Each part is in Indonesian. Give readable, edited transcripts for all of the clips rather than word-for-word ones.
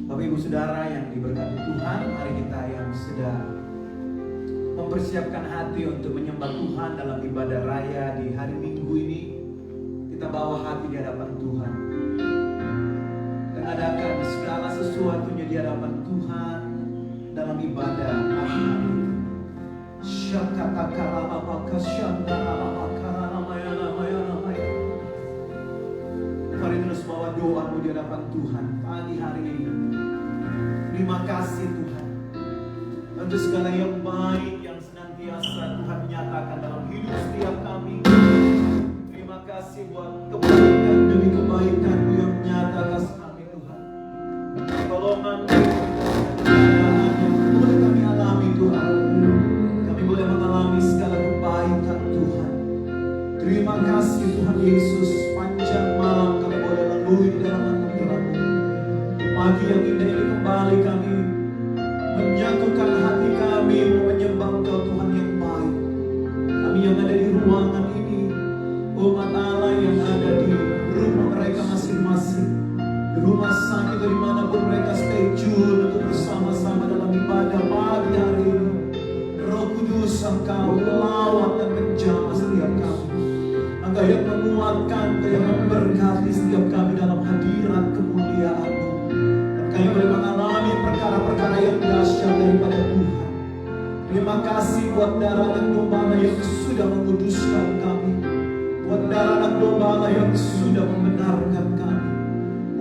Bapak Ibu Saudara yang diberkati Tuhan, mari kita yang sedang mempersiapkan hati untuk menyembah Tuhan dalam ibadah raya di hari Minggu ini, kita bawa hati di hadapan Tuhan dan adakan segala sesuatunya di hadapan Tuhan dalam ibadah hari ini. Mari terus bawa doamu di hadapan Tuhan pagi hari ini. Terima kasih Tuhan untuk segala yang baik yang senantiasa Tuhan nyatakan dalam hidup setiap kami. Terima kasih buat kebaikan demi kebaikan-Mu yang nyata atas kami Tuhan. Pertolongan yang boleh kami alami Tuhan. Kami boleh mengalami segala kebaikan Tuhan. Terima kasih Tuhan Yesus. Panjang malam kami boleh lalui di dalam anugerah-Mu. Pagi yang indah ini kembali kami menyatukan hati kami menyembah Engkau Tuhan yang baik. Kami yang ada di ruangan ini, umat Allah yang ada di rumah mereka masing-masing, di rumah sakit atau dimanapun mereka stay tune untuk bersama-sama dalam ibadah pagi hari ini. Roh Kudus Engkau melawat dan menjamah setiap kami. Engkau yang menguatkan, Engkau yang memberkati setiap kami dalam hadirat kemuliaan-Mu. Kami boleh mengalami perkara-perkara yang dahsyat daripada Tuhan. Terima kasih buat darah anak domba yang sudah menguduskan kami, buat darah anak domba yang sudah membenarkan kami,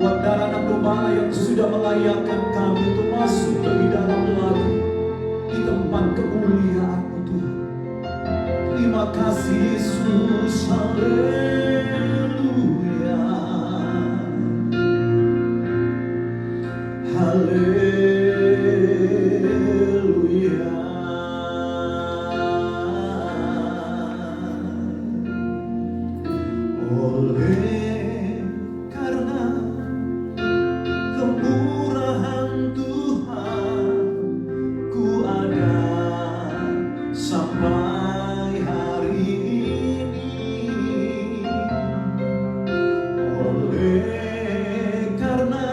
buat darah anak domba yang sudah melayakkan kami untuk masuk lebih dalam lagi di tempat kemuliaan-Mu Tuhan. Terima kasih Yesus, haleluya, haleluya. Oleh karena kemurahan Tuhan, ku ada sampai hari ini. Oleh karena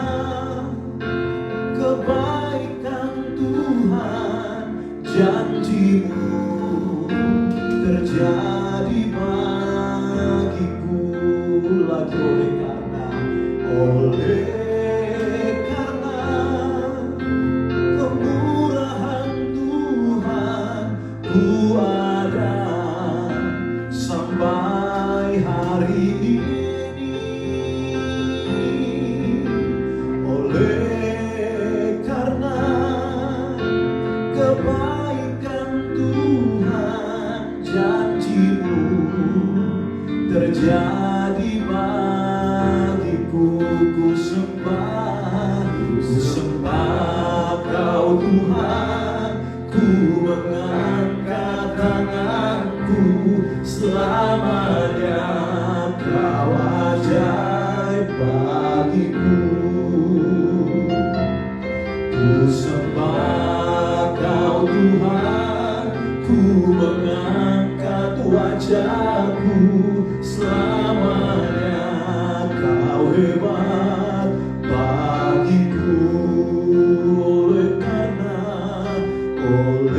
kebaikan Tuhan, janji-Mu terjadi bagiku. Lagi oleh karena kemurahan Tuhan, ku ada sampai hari ini. Oleh karena kebaikan Tuhan, janji-Mu terjadi bagiku. Ku sembah Kau Tuhan, ku mengangkat tanganku selamanya. Kau ajaib bagiku. Ku sembah Kau Tuhan, ku mengangkat wajahku selamanya. Kau hebat bagiku. Oleh karena kemurahan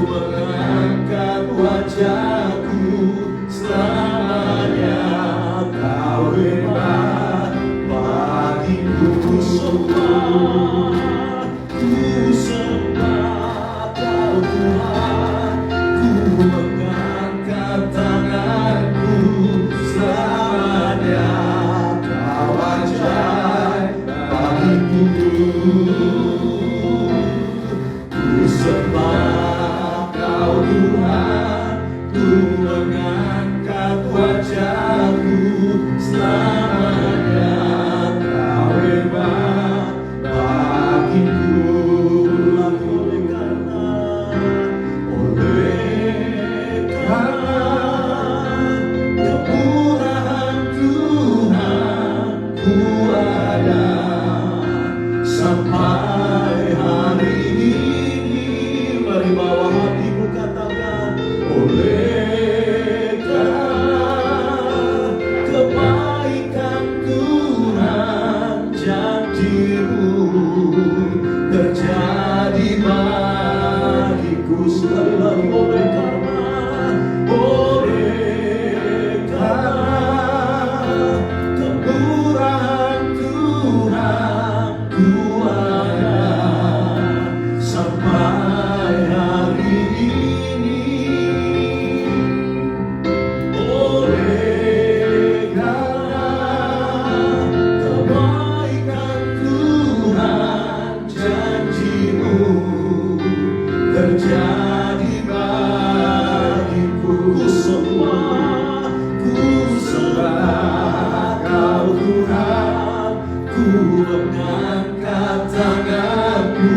mengangkat wajahku, selamanya Kau hebat bagiku. Ku sembah Kau Tuhan, ku mengangkat tanganku, selamanya Kau ajaib bagiku. Ku sembah Kau Tuhan, ku mengangkat wajahku, selamanya Kau hebat bagiku. Oleh karena kemurahan Tuhan, ku ada sampai hari ini. Mari bawa hatimu katakan, oleh karena kebaikan Tuhan, janji-Mu terjadi bagiku. Sekali lagi, oleh karena kemurahan Tuhan, ku ada sampai hari ini. Oleh karena kebaikan Tuhan, janji-Mu terjadi bagiku. Ku sembah Kau Tuhan, ku mengangkat tanganku,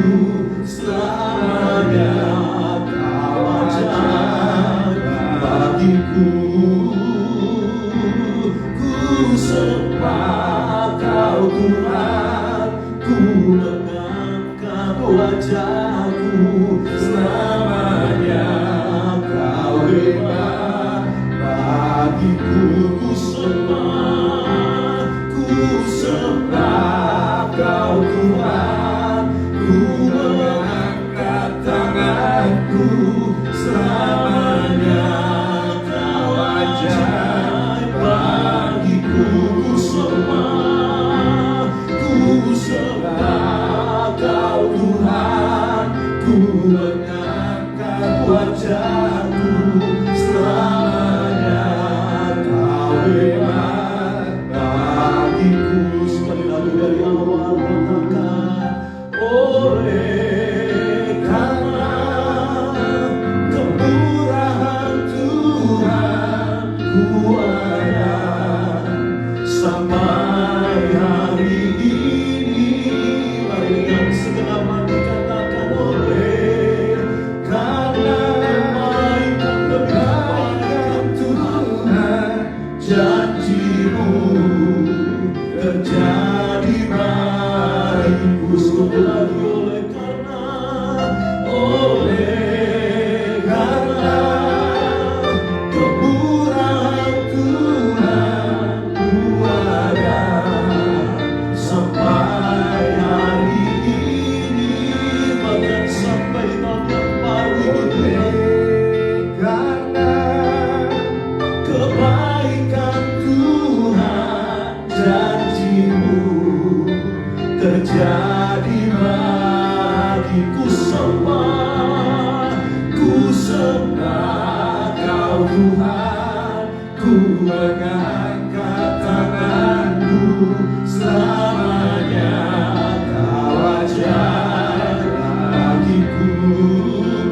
selamanya Kau ajaib bagiku. Ku sembah Kau Tuhan, ku mengangkat wajahku, selamanya Kau hebat bagiku. Ku sembah Kau Tuhan, ku mengangkat tanganku, selamanya Kau ajaib bagiku. Ku sembah Kau Tuhan, ku mengangkat wajahku, selamanya Kau hebat bagiku. Sekali lagi dari awal katakan, oleh karena kemurahan Tuhan, ku ada sampai hari ini. Mari dengan segenap hati katakan, oleh karena kebaikan Tuhan, janji-Mu terjadi bagiku. Sekali lagi, oleh karena kemurahan Tuhan, ku ada sampai hari ini, bahkan sampai tahun yang baru ini. Karena kebaikan Tuhan, janji-Mu terjadi bagiku. Ku sembah Kau Tuhan, ku mengangkat tanganku, selamanya Kau ajaib bagiku.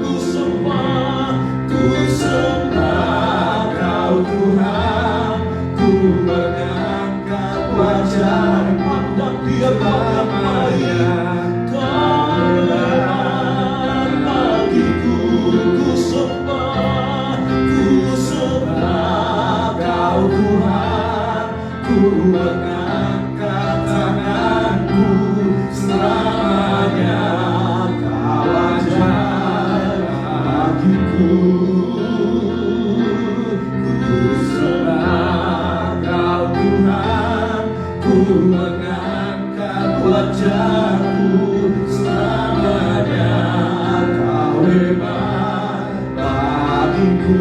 Ku sembah Kau Tuhan, ku mengangkat wajah, pandang Dia lamanya bagiku. Ku sembah Kau Tuhan,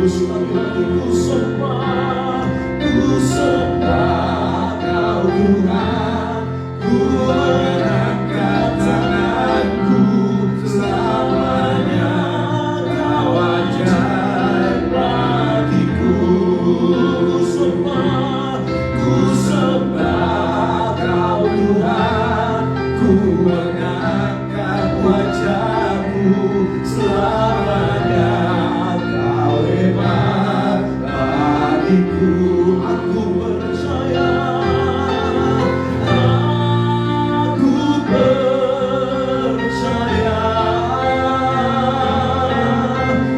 sekali lagi ku sembah Kau Tuhan. Ku mengangkat tanganku selamanya, Kau ajaib bagiku. Ku sembah Kau Tuhan. Ku mengangkat wajahku selamanya, Kau hebat bagiku. Aku percaya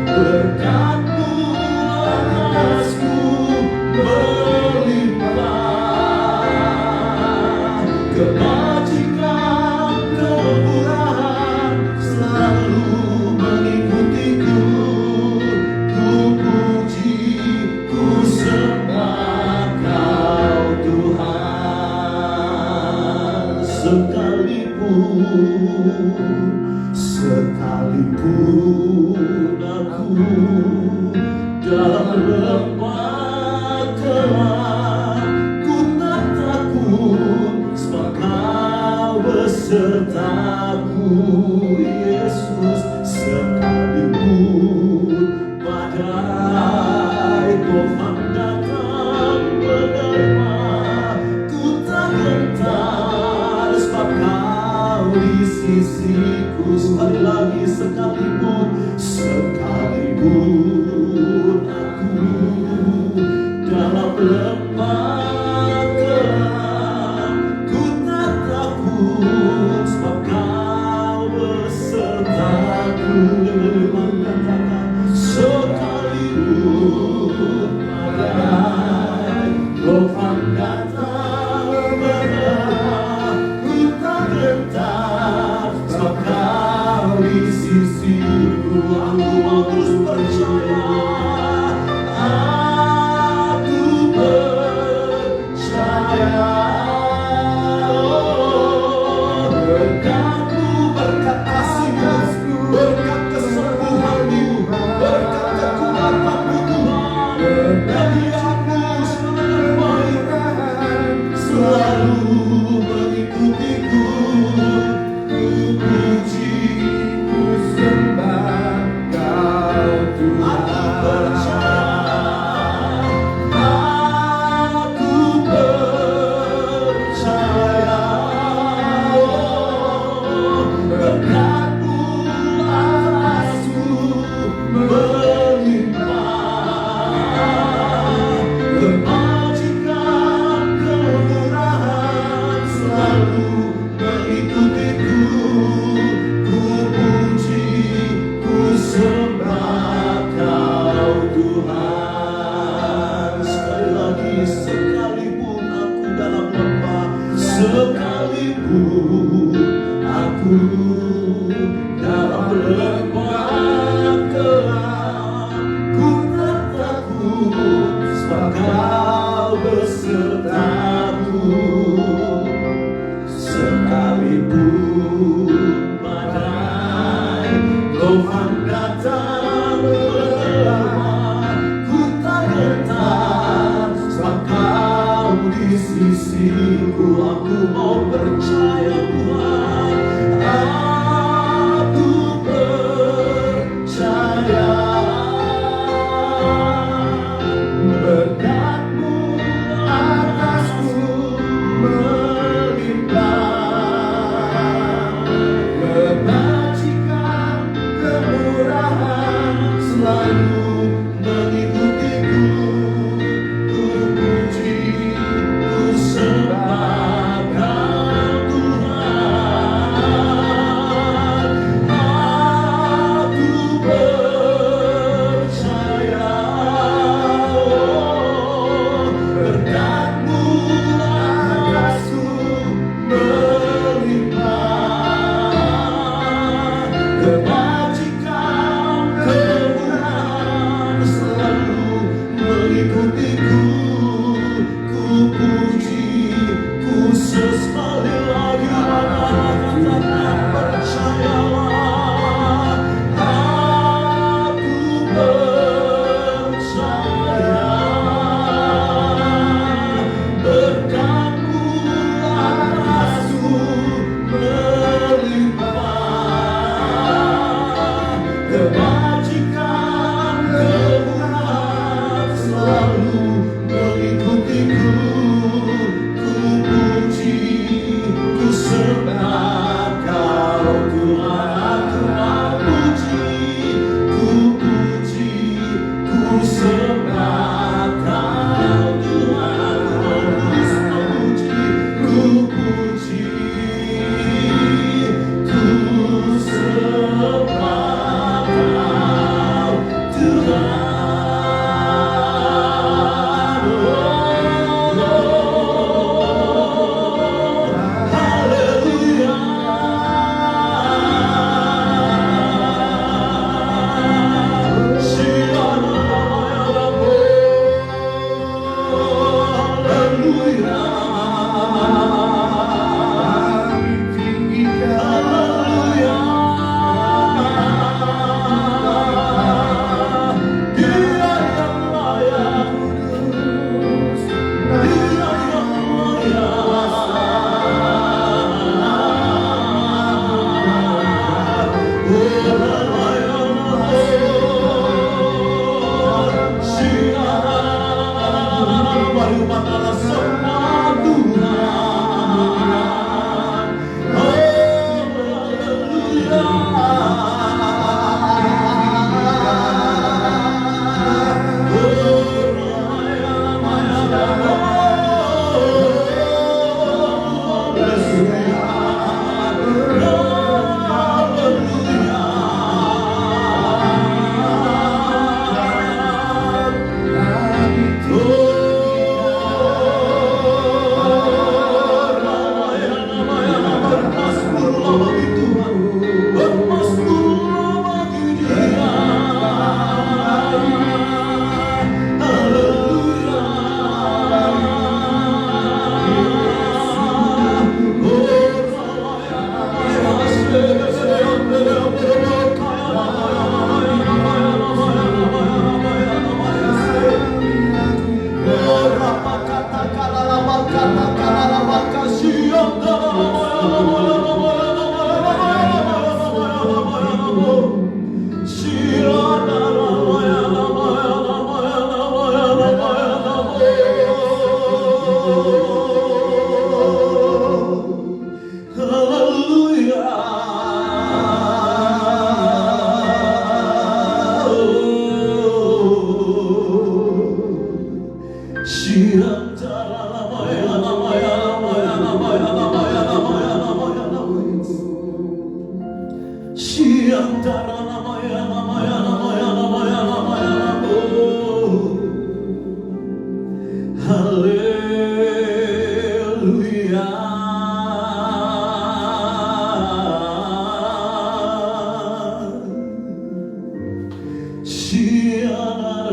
berkat-Mu atasku berlimpah, kebajikan kemurahan selalu mengikutiku. Ku puji, ku sembah Kau Tuhan. Sekalipun aku dalam lembah gelap, ku tak takut sebab Kau besertaku. Yesus, sekalipun badai tofan datang menerpa, ku tak gentar sebab Kau di sisiku. Sekali lagi, sekalipun aku dalam lembah gelap, ku tak takut sebab Kau besertaku. Sekalipun badai tofan datang menerpa, ku tak gentar sebab Kau di sisiku. Aku mau terus percaya, aku percaya. Berkat-Mu, berkat kasih-Mu, berkat kesembuhan-Mu, berkat kekuatan-Mu Tuhan, bagi aku selalu mengikutiku. Ku puji, ku sembah Kau Tuhan. Aku percaya, berkat-Mu atasku berlimpah, kebajikan kemurahan selalu mengikutiku. Ku puji, ku sembah Kau Tuhan.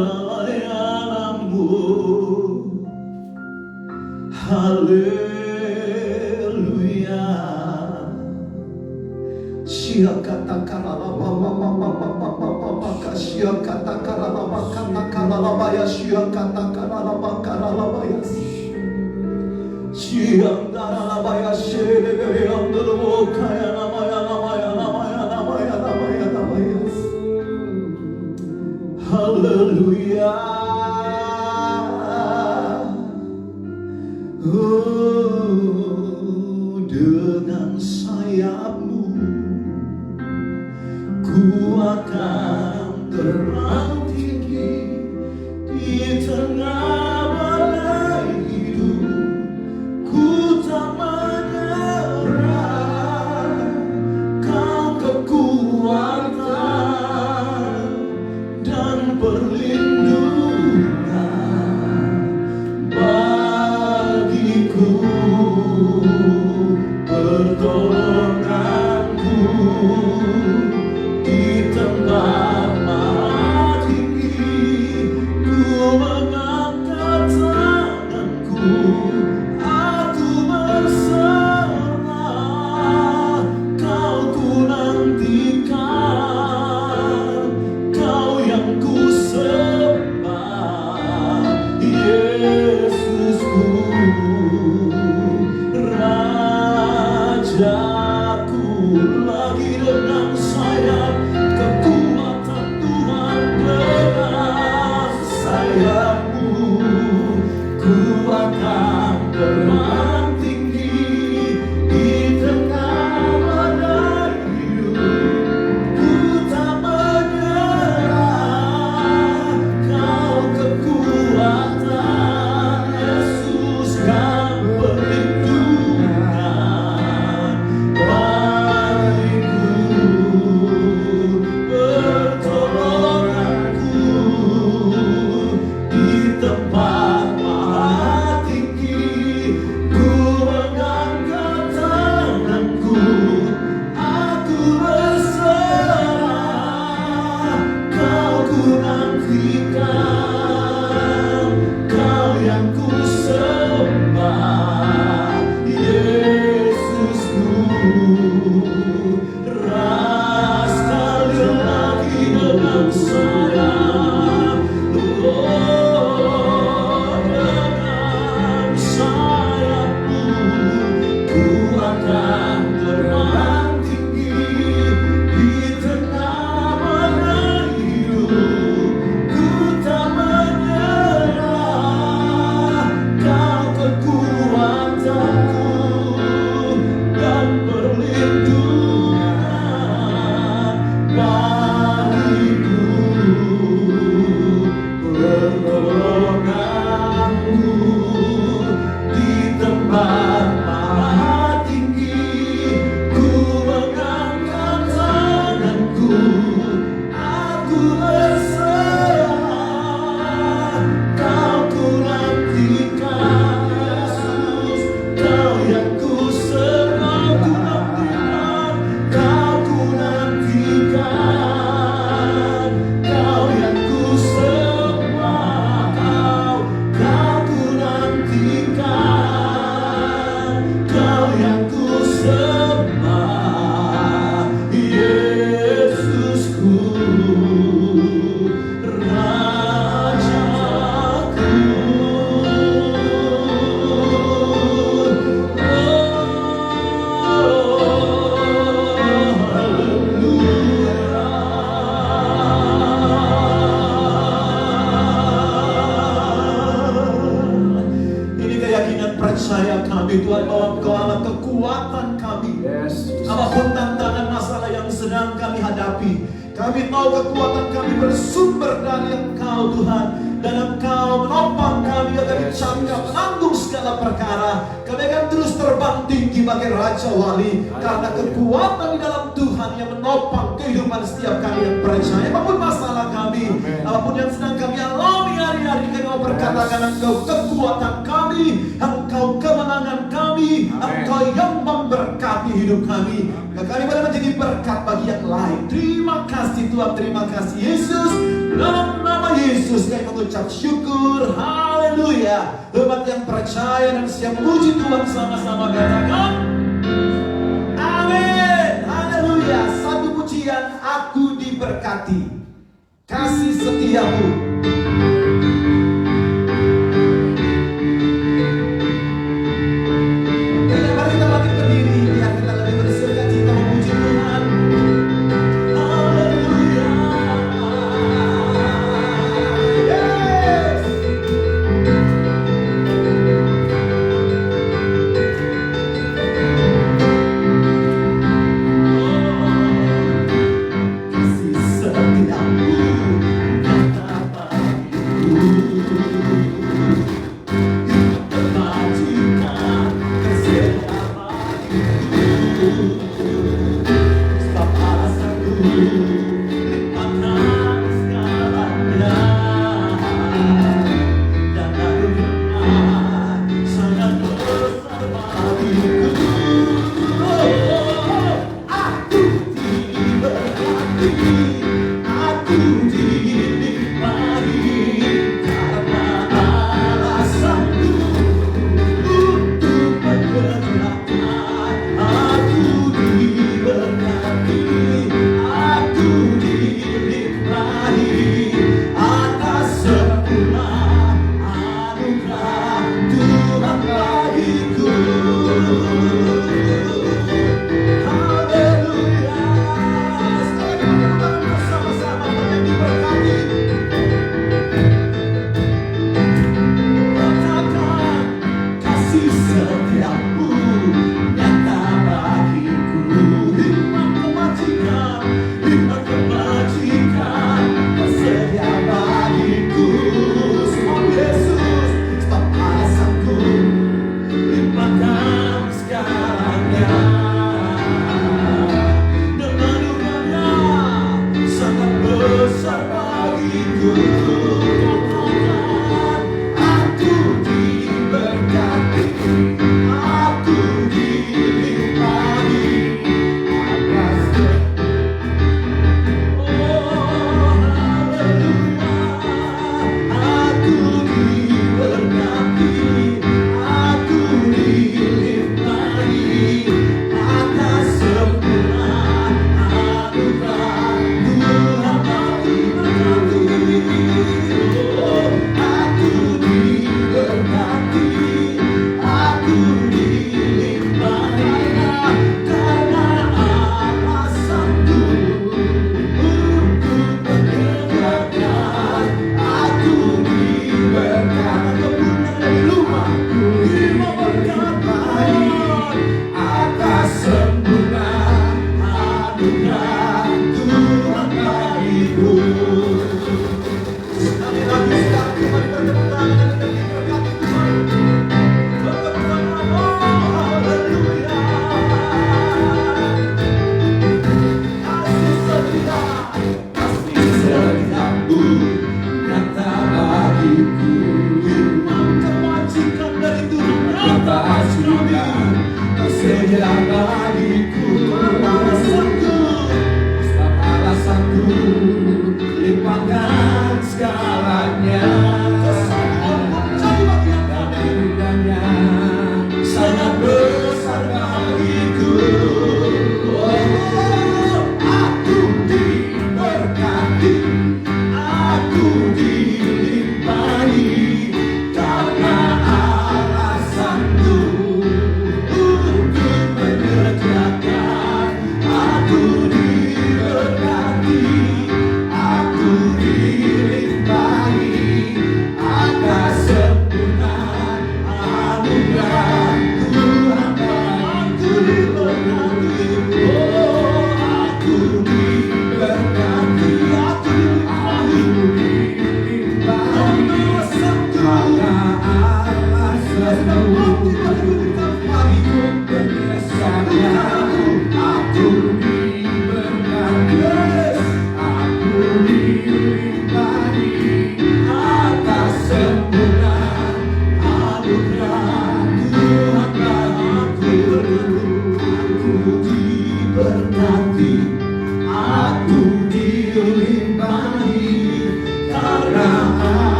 pelayananmu. Haleluya. Siakata karalababababababababaka siakata karalabakata karalabaya siakata karalabakaralabaya siandaralabaya selebeyandurukaya namaya namaya namaya namaya namaya namaya. Haleluya. Dengan sayapmu ku akan terbang tinggi di tengah badai hidup. Ku tak menyerah, Kau kekuatan dan perlindungan bagiku, pertolonganku di tempat maha tinggi. Ku mengangkat tanganku, aku berserah. Kau ku nantikan, Kau yang ku sembah, Yesusku, Rajaku. Lagi dengan sayap kekuatan Tuhan, dengan sayapmu ku akan terbang tinggi di tengah badai hidup. Ku tak menyerah, Kau kekuatan, Yesus kan perlindungan bagiku, pertolonganku di tempat maha tinggi. Ku mengangkat tanganku, aku berserah. Kau ku nantikan, Kau yang ku sembah, Yesusku. Sekali lagi dengan sayap, dengan sayapmu ku akan terbang tinggi di tengah badai hidup. Ku tak menyerah, Kau kekuatanku dan perlindungan bagiku, pertolonganku di tempat maha tinggi. Ku mengangkat tanganku, aku berserah. Kau ku nantikan, Yesus. Kau yang ku sembah, ku nantikan. Kau ku nantikan, Kau yang ku sembah. Kau ku nantikan, Kau yang ku sembah, Yesusku, Rajaku. Ini keyakinan percaya kami, Tuhan, bahwa Engkau adalah kekuatan kami. Apapun tantangan masalah yang sedang kami hadapi, kami tahu kekuatan kami bersumber dari Engkau, Tuhan. Dan Engkau menopang kami agar dicangkap menanggung segala perkara. Kami akan terus terbang tinggi bagai Raja Wali, karena kekuatan di dalam Tuhan yang menopang kehidupan setiap kami yang percaya. Apapun masalah kami, apapun yang sedang kami alami hari-hari, kami mau berkatakan Engkau kekuatan kami, Engkau kemenangan kami, Engkau yang memberkati hidup kami. Kami boleh menjadi berkat bagi yang lain. Terima kasih Tuhan, terima kasih Yesus. Dalam nama Yesus mengucap syukur. Haleluya. Umat yang percaya dan siap memuji Tuhan sama-sama katakan amin. Haleluya. Satu pujian, aku diberkati kasih setiamu. Mari kita bangkit berdiri, biar kita lebih bersuka cita memuji Tuhan. Haleluya. Yes. Kasih setiamu nyata bagiku. Kebajikan kesetiaan sebab alasanku limpahkan segalanya dan anugerah sangat besar bagiku. Aku diberkati, aku dinikmati karena alasanku untuk berkenan. Aku diberkati, aku dinikmati atas sempurna anugerah Tuhan bagiku. Haleluya. Sekali lagi kita bersama-sama menyanyi berkati. Katakan kasih setiamu nyata bagiku. Hikmat kebajikan tersedia bagiku. Semua Yesus, sebab alasanku limpahkan segalanya dan anugerah sangat besar bagiku. Aku diberkati, aku dinikmati atas aku diberkati, aku dinikmati atas sempurna anugerah Tuhan bagiku. Aku diberkati, aku dinikmati karena alasanku untuk berkenan. Aku diberkati dari rumahku, diberkati atas sempurna anugerah Tuhan bagiku. Sekali lagi sekarang kembali bertepuk tangan dan kita diberkati Tuhan. Bertepuk tangan, oh haleluya. Kasih setia, kasih setiamu nyata bagiku. Hikmat kebajikan dari Tuhan nyata bagiku. Tersedia bagiku. Sebab alasanku limpahkan segalanya.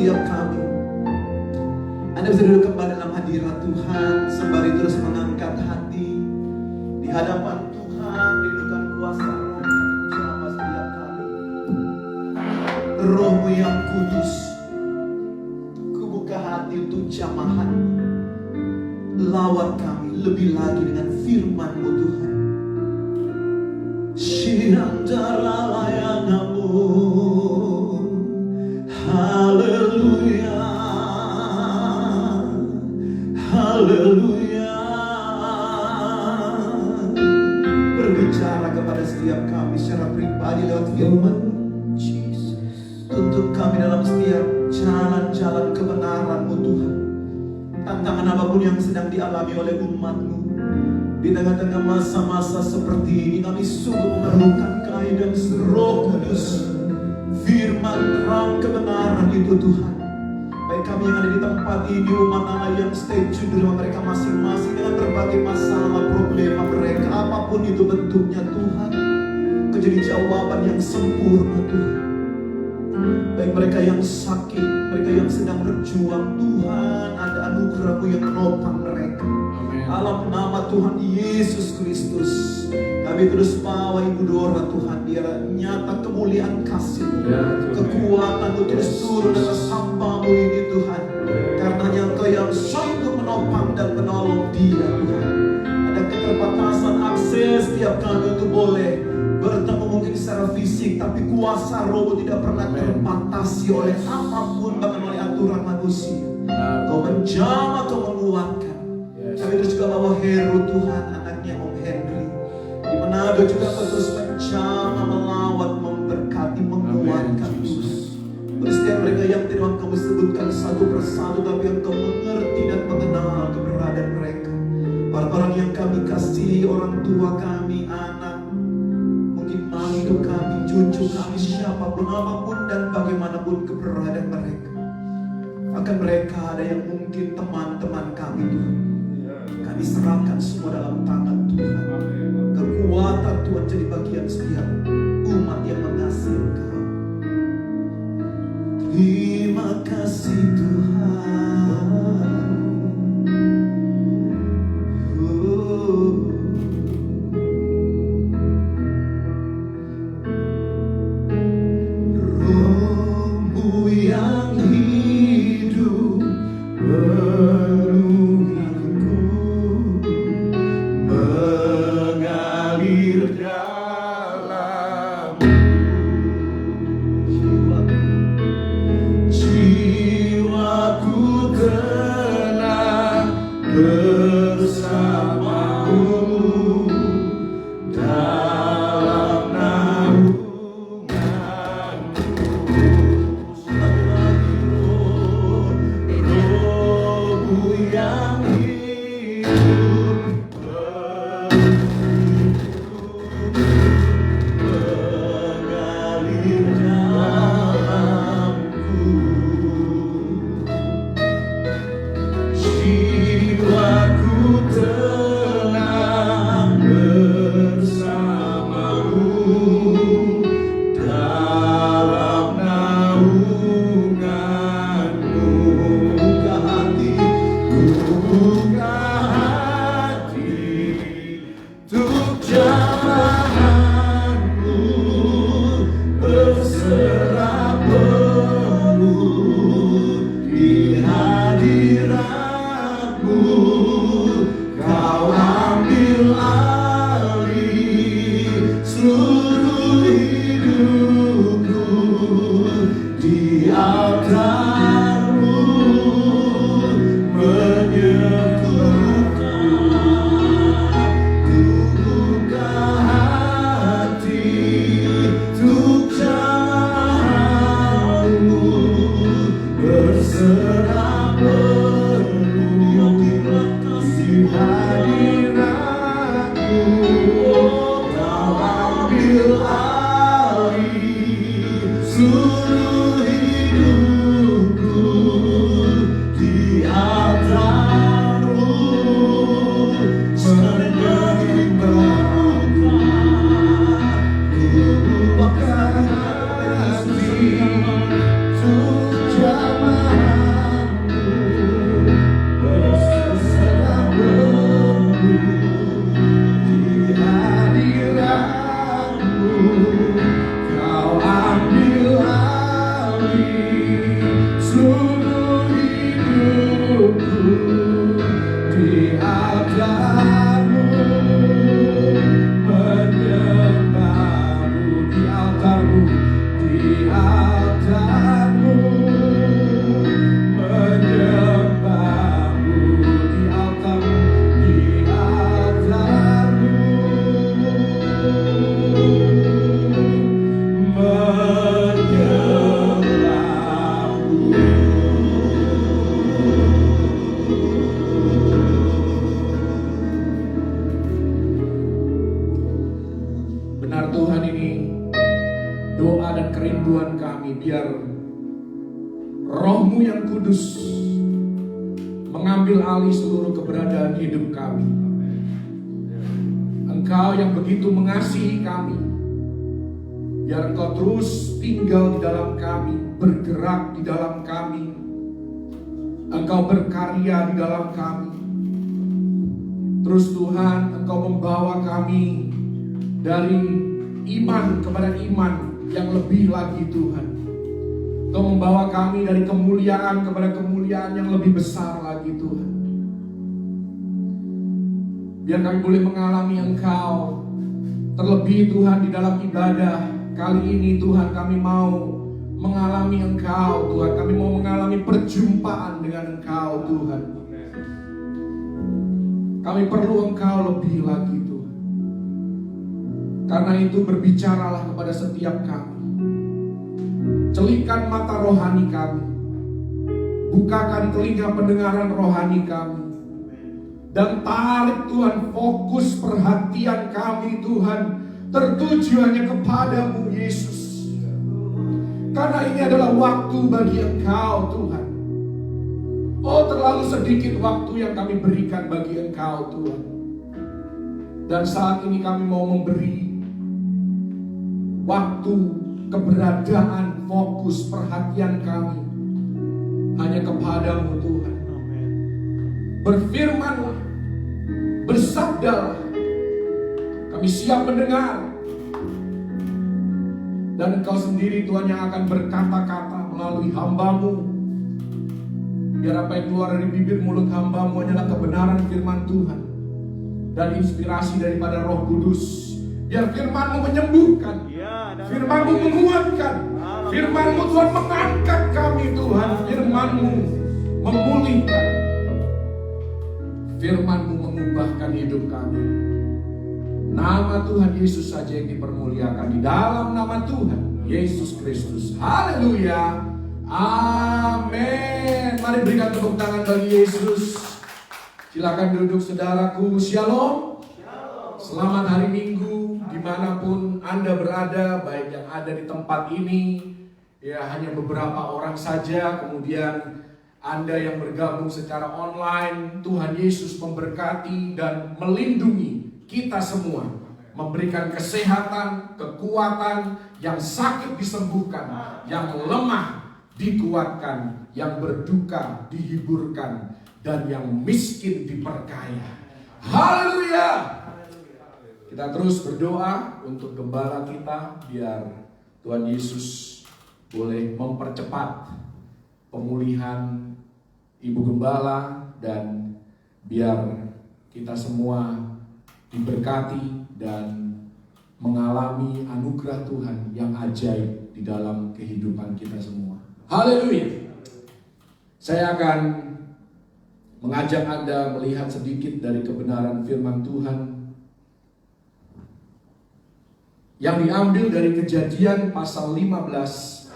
setiap kami. Anda bisa duduk kembali dalam hadirat Tuhan sembari terus mengangkat hati di hadapan Tuhan, rindukan kuasa Roh menjamah setiap kami. Roh-Mu yang kudus, ku buka hati untuk jamahan. Lawat kami lebih lagi dengan firman-Mu Tuhan. Shirandara layanamu, haleluya, haleluya. Berbicara kepada setiap kami secara pribadi lewat firman-Mu. Tuntun kami dalam setiap jalan-jalan kebenaran-Mu Tuhan. Tantangan apapun yang sedang dialami oleh umat-Mu di tengah-tengah masa-masa seperti ini, kami sungguh memerlukan guidance Roh Kudus, firman terang kebenaran itu Tuhan. Baik kami yang ada di tempat ini, umat Allah yang stay tune di rumah mereka masing-masing dengan berbagai masalah, problema mereka, apapun itu bentuknya Tuhan, menjadi jawaban yang sempurna Tuhan. Baik mereka yang sakit, mereka yang sedang berjuang, Tuhan ada anugerah-Mu yang menopang mereka. Dalam nama Tuhan Yesus Kristus, kami terus bawa Ibu Dora Tuhan, biar nyata kemuliaan kasih-Mu, kekuatan-Mu terus turun atas hamba-Mu ini Tuhan, karena hanya Engkau yang sanggup menopang dan menolong dia Tuhan. Ada keterbatasan akses setiap kami untuk boleh bertemu mungkin secara fisik, tapi kuasa Roh-Mu tidak pernah terbatasi oleh apapun, bahkan oleh aturan manusia. Kau menjamah, Kau menguatkan. Kami terus juga bawa Heru Tuhan, anaknya Om Henry di Manado juga terus menjamah, melawat, memberkati, menguatkan Tuhan. Setiap mereka yang tidak Kau sebutkan satu persatu, tapi yang Kau mengerti dan mengenal keberadaan mereka. Orang-orang yang kami kasihi, orang tua kami, anak, mungkin mantu kami, cucu kami, siapapun, apapun dan bagaimanapun keberadaan mereka. Bahkan mereka ada yang mungkin teman-teman kami Tuhan. Kami serahkan semua dalam tangan Tuhan. Kekuatan Tuhan jadi bagian setiap umat yang mengasihi Engkau. Terima kasih Tuhan. Roh-Mu yang hidup mengalir dalam jiwaku tenang bersama-Mu dalam naungan-Mu. Roh-Mu yang hidup mengalir dalamku, jiwaku tenang bersama-Mu dalam naungan-Mu. Buka hati, buka hati untuk jamahan-Mu, berserah penuh di hadirat-Mu. Kau ambil alih seluruh hidupku di altar-Mu, menyekutukan buka hati untuk jamahan-Mu, berserah penuh di hadirat-Mu. Kau ambil alih seluruh hidup kami. Biar Roh-Mu yang kudus mengambil alih seluruh keberadaan hidup kami. Engkau yang begitu mengasihi kami, biar Engkau terus tinggal di dalam kami, bergerak di dalam kami. Engkau berkarya di dalam kami. Terus Tuhan, Engkau membawa kami dari iman kepada iman yang lebih lagi Tuhan. Engkau membawa kami dari kemuliaan kepada kemuliaan yang lebih besar lagi Tuhan. Biar kami boleh mengalami Engkau. Terlebih Tuhan di dalam ibadah kali ini Tuhan, kami mau mengalami Engkau Tuhan. Kami mau mengalami perjumpaan dengan Engkau Tuhan. Kami perlu Engkau lebih lagi Tuhan. Karena itu berbicaralah kepada setiap kami. Celikan mata rohani kami. Bukakan telinga pendengaran rohani kami. Dan tarik Tuhan fokus perhatian kami Tuhan tertuju hanya kepadamu Yesus. Karena ini adalah waktu bagi Engkau Tuhan. Oh, terlalu sedikit waktu yang kami berikan bagi Engkau Tuhan. Dan saat ini kami mau memberi waktu, keberadaan, fokus perhatian kami hanya kepadamu Tuhan. Berfirmanlah, bersabdalah, kami siap mendengar. Dan Engkau sendiri Tuhan yang akan berkata-kata melalui hamba-Mu. Biar apa yang keluar dari bibir mulut hamba-Mu adalah kebenaran firman Tuhan dan inspirasi daripada Roh Kudus. Biar firman-Mu menyembuhkan, firman-Mu menguatkan, firman-Mu Tuhan mengangkat kami Tuhan, firman-Mu memulihkan, firman-Mu mengubahkan hidup kami. Nama Tuhan Yesus saja yang dipermuliakan, di dalam nama Tuhan Yesus Kristus. Haleluya. Amin. Mari berikan tepuk tangan bagi Yesus. Silakan duduk saudaraku. Shalom. Selamat hari Minggu dimanapun Anda berada, baik yang ada di tempat ini, ya hanya beberapa orang saja, kemudian Anda yang bergabung secara online. Tuhan Yesus memberkati dan melindungi kita semua, memberikan kesehatan, kekuatan, yang sakit disembuhkan, yang lemah dikuatkan, yang berduka dihiburkan, dan yang miskin diperkaya. Haleluya. Kita terus berdoa untuk gembala kita, biar Tuhan Yesus boleh mempercepat pemulihan Ibu Gembala, dan biar kita semua diberkati dan mengalami anugerah Tuhan yang ajaib di dalam kehidupan kita semua. Haleluya. Saya akan mengajak Anda melihat sedikit dari kebenaran firman Tuhan yang diambil dari Kejadian pasal 15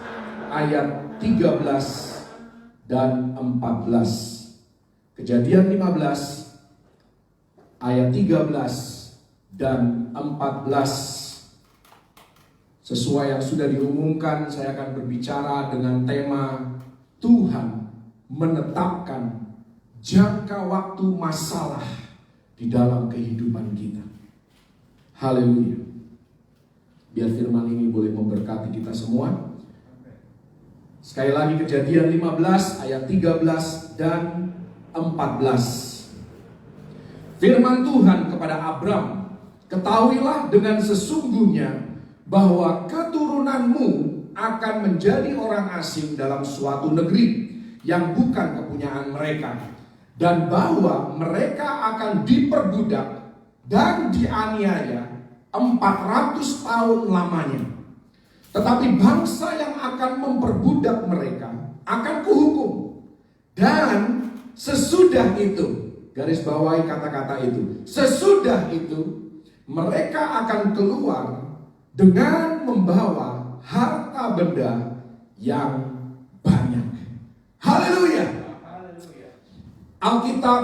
ayat 13 dan 14. Kejadian 15 ayat 13 dan 14. Sesuai yang sudah diumumkan, saya akan berbicara dengan tema Tuhan menetapkan jangka waktu masalah di dalam kehidupan kita. Haleluya. Biar firman ini boleh memberkati kita semua. Sekali lagi Kejadian 15 ayat 13 dan 14. Firman Tuhan kepada Abram, ketahuilah dengan sesungguhnya bahwa keturunanmu akan menjadi orang asing dalam suatu negeri yang bukan kepunyaan mereka, dan bahwa mereka akan diperbudak dan dianiaya 400 tahun lamanya. Tetapi bangsa yang akan memperbudak mereka akan kuhukum, dan sesudah itu, garis bawahi kata-kata itu, sesudah itu mereka akan keluar dengan membawa harta benda yang banyak. Haleluya. Alkitab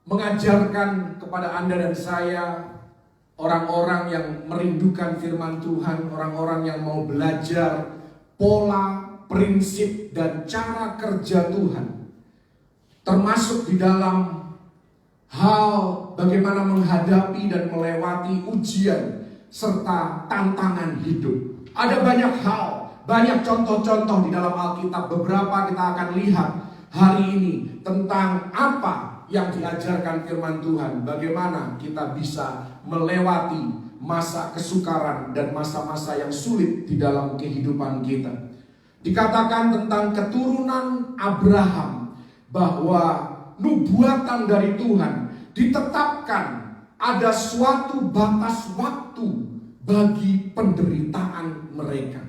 mengajarkan kepada Anda dan saya, orang-orang yang merindukan firman Tuhan, orang-orang yang mau belajar pola, prinsip, dan cara kerja Tuhan. Termasuk di dalam hal bagaimana menghadapi dan melewati ujian serta tantangan hidup. Ada banyak hal, banyak contoh-contoh di dalam Alkitab. Beberapa kita akan lihat hari ini tentang apa yang diajarkan firman Tuhan. Bagaimana kita bisa melewati masa kesukaran dan masa-masa yang sulit di dalam kehidupan kita. Dikatakan tentang keturunan Abraham bahwa nubuatan dari Tuhan ditetapkan ada suatu batas waktu bagi penderitaan mereka.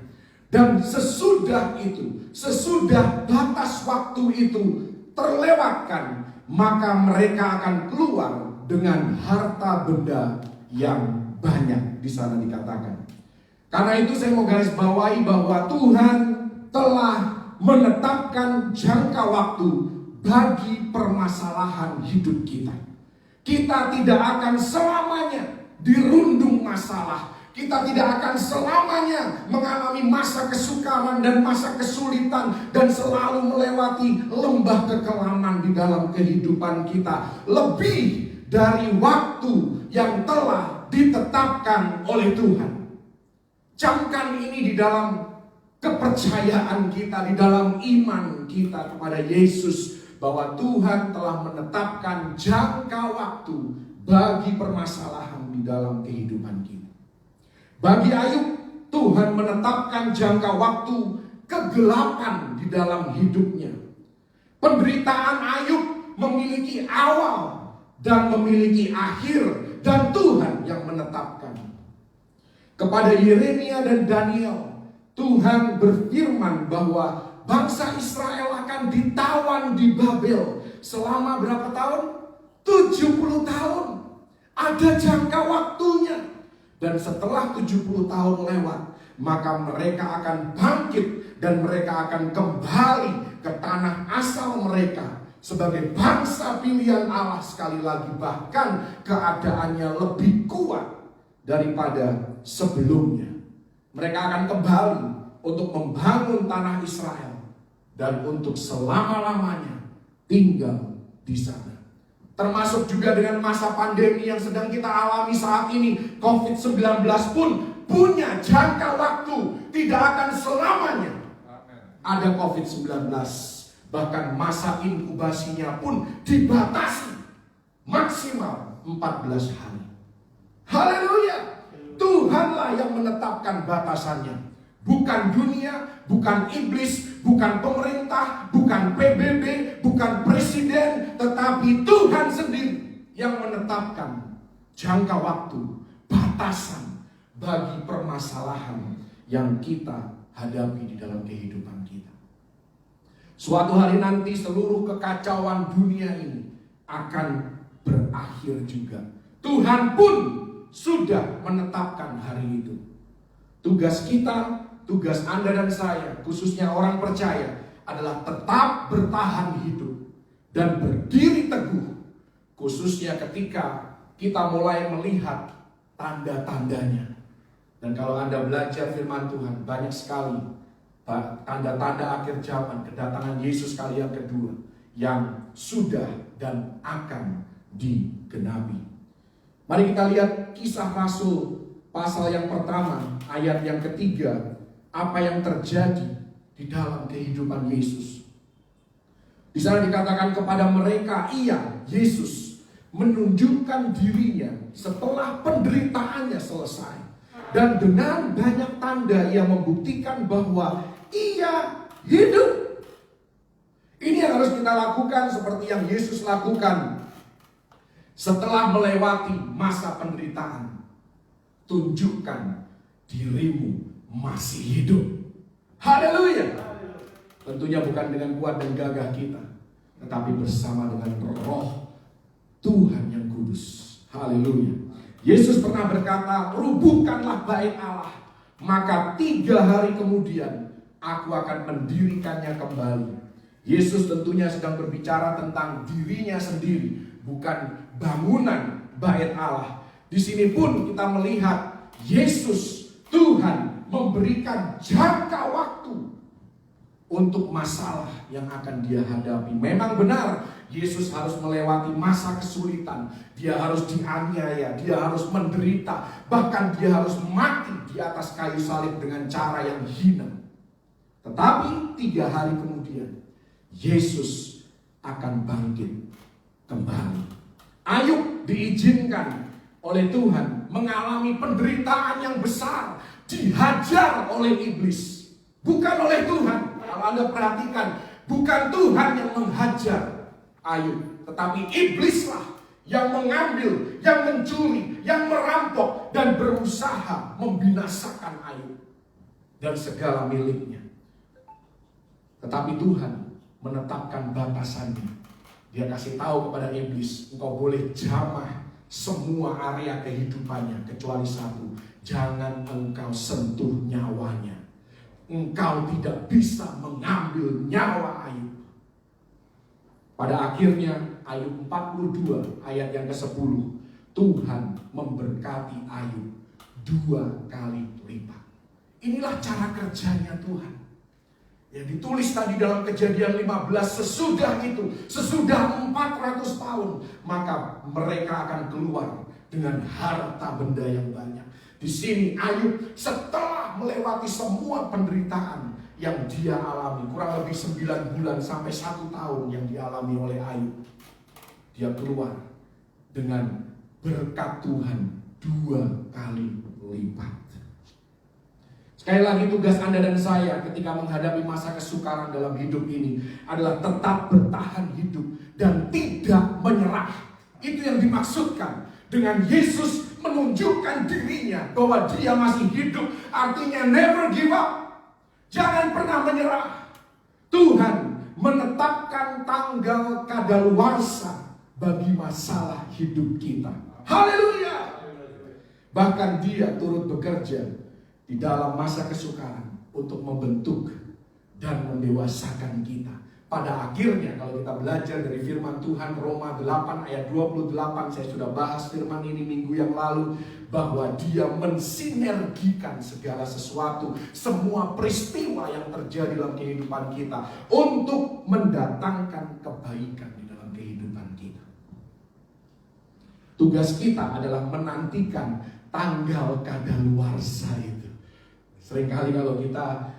Dan sesudah itu, sesudah batas waktu itu terlewatkan, maka mereka akan keluar dengan harta benda yang banyak. Di sana dikatakan. Karena itu saya mau garis bawahi bahwa Tuhan telah menetapkan jangka waktu bagi permasalahan hidup kita. Kita tidak akan selamanya dirundung masalah. Kita tidak akan selamanya mengalami masa kesukaran dan masa kesulitan dan selalu melewati lembah kekelaman di dalam kehidupan kita. Lebih dari waktu yang telah ditetapkan oleh Tuhan. Camkan ini di dalam kepercayaan kita, di dalam iman kita kepada Yesus, bahwa Tuhan telah menetapkan jangka waktu bagi permasalahan di dalam kehidupan kita. Bagi Ayub, Tuhan menetapkan jangka waktu kegelapan di dalam hidupnya. Penderitaan Ayub memiliki awal dan memiliki akhir, dan Tuhan yang menetapkan. Kepada Yeremia dan Daniel, Tuhan berfirman bahwa bangsa Israel akan ditawan di Babel selama berapa tahun? 70 tahun. Ada jangka waktunya. Dan setelah 70 tahun lewat, maka mereka akan bangkit dan mereka akan kembali ke tanah asal mereka sebagai bangsa pilihan Allah sekali lagi, bahkan keadaannya lebih kuat daripada sebelumnya. Mereka akan kembali untuk membangun tanah Israel dan untuk selama-lamanya tinggal di sana. Termasuk juga dengan masa pandemi yang sedang kita alami saat ini. COVID-19 pun punya jangka waktu. Tidak akan selamanya ada COVID-19. Bahkan masa inkubasinya pun dibatasi maksimal 14 hari. Haleluya. Tuhanlah yang menetapkan batasannya. Bukan dunia, bukan iblis, bukan pemerintah, bukan PBB, bukan presiden, tetapi Tuhan sendiri yang menetapkan jangka waktu, batasan bagi permasalahan yang kita hadapi di dalam kehidupan kita. Suatu hari nanti seluruh kekacauan dunia ini akan berakhir juga. Tuhan pun sudah menetapkan hari itu. Tugas kita, tugas Anda dan saya, khususnya orang percaya, adalah tetap bertahan hidup dan berdiri teguh, khususnya ketika kita mulai melihat tanda-tandanya. Dan kalau Anda belajar firman Tuhan, banyak sekali tanda-tanda akhir zaman, kedatangan Yesus kali yang kedua, yang sudah dan akan digenapi. Mari kita lihat Kisah Rasul pasal yang pertama, ayat yang ketiga, apa yang terjadi di dalam kehidupan Yesus. Di sana dikatakan kepada mereka, ia, Yesus, menunjukkan dirinya setelah penderitaannya selesai. Dan dengan banyak tanda ia membuktikan bahwa ia hidup. Ini yang harus kita lakukan seperti yang Yesus lakukan setelah melewati masa penderitaan. Tunjukkan dirimu masih hidup. Haleluya. Tentunya bukan dengan kuat dan gagah kita, tetapi bersama dengan Roh Tuhan yang kudus. Haleluya. Yesus pernah berkata, rubuhkanlah bait Allah, maka 3 hari kemudian aku akan mendirikannya kembali. Yesus tentunya sedang berbicara tentang dirinya sendiri, bukan bangunan bait Allah. Di sini pun kita melihat Yesus, Tuhan, memberikan jangka waktu untuk masalah yang akan dia hadapi. Memang benar, Yesus harus melewati masa kesulitan. Dia harus dianiaya, dia harus menderita, bahkan dia harus mati di atas kayu salib dengan cara yang hina. Tetapi 3 hari kemudian, Yesus akan bangkit kembali. Ayub diizinkan oleh Tuhan mengalami penderitaan yang besar, dihajar oleh iblis, bukan oleh Tuhan. Kalau Anda perhatikan, bukan Tuhan yang menghajar Ayub, tetapi iblislah yang mengambil, yang mencuri, yang merampok, dan berusaha membinasakan Ayub dan segala miliknya. Tetapi Tuhan menetapkan batasannya. Dia kasih tahu kepada iblis, engkau boleh jamah semua area kehidupannya kecuali satu, jangan engkau sentuh nyawanya. Engkau tidak bisa mengambil nyawa Ayub. Pada akhirnya Ayub 42 ayat yang ke-10, Tuhan memberkati Ayub 2 kali lipat. Inilah cara kerjanya Tuhan. Yang ditulis tadi dalam Kejadian 15, sesudah itu, sesudah 400 tahun, maka mereka akan keluar dengan harta benda yang banyak. Di sini Ayub setelah melewati semua penderitaan yang dia alami, kurang lebih 9 bulan sampai 1 tahun yang dialami oleh Ayub, dia keluar dengan berkat Tuhan 2 kali lipat. Sekali lagi, tugas Anda dan saya ketika menghadapi masa kesukaran dalam hidup ini adalah tetap bertahan hidup dan tidak menyerah. Itu yang dimaksudkan dengan Yesus menunjukkan dirinya bahwa dia masih hidup, artinya never give up. Jangan pernah menyerah. Tuhan menetapkan tanggal kadaluarsa bagi masalah hidup kita. Haleluya. Bahkan dia turut bekerja di dalam masa kesukaran untuk membentuk dan mendewasakan kita. Pada akhirnya kalau kita belajar dari firman Tuhan, Roma 8 ayat 28, saya sudah bahas firman ini minggu yang lalu, bahwa dia mensinergikan segala sesuatu, semua peristiwa yang terjadi dalam kehidupan kita untuk mendatangkan kebaikan di dalam kehidupan kita. Tugas kita adalah menantikan tanggal kadaluarsa itu. Seringkali kalau kita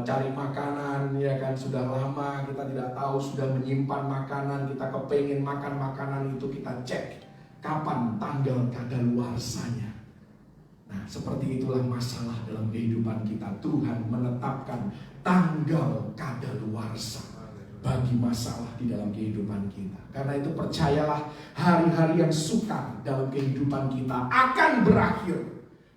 cari makanan, ya kan, sudah lama kita tidak tahu, sudah menyimpan makanan, kita kepengen makan makanan itu, kita cek kapan tanggal kadaluarsanya. Nah, seperti itulah masalah dalam kehidupan kita. Tuhan menetapkan tanggal kadaluarsa bagi masalah di dalam kehidupan kita. Karena itu percayalah, hari-hari yang sukar dalam kehidupan kita akan berakhir.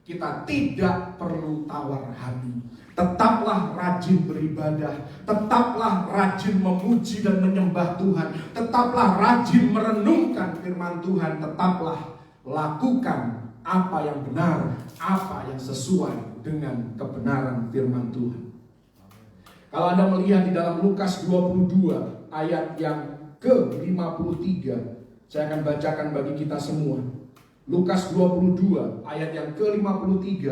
Kita tidak perlu tawar hati. Tetaplah rajin beribadah, tetaplah rajin memuji dan menyembah Tuhan, tetaplah rajin merenungkan firman Tuhan, tetaplah lakukan apa yang benar, apa yang sesuai dengan kebenaran firman Tuhan. Kalau Anda melihat di dalam Lukas 22 ayat yang ke-53, saya akan bacakan bagi kita semua. Lukas 22 ayat yang ke-53,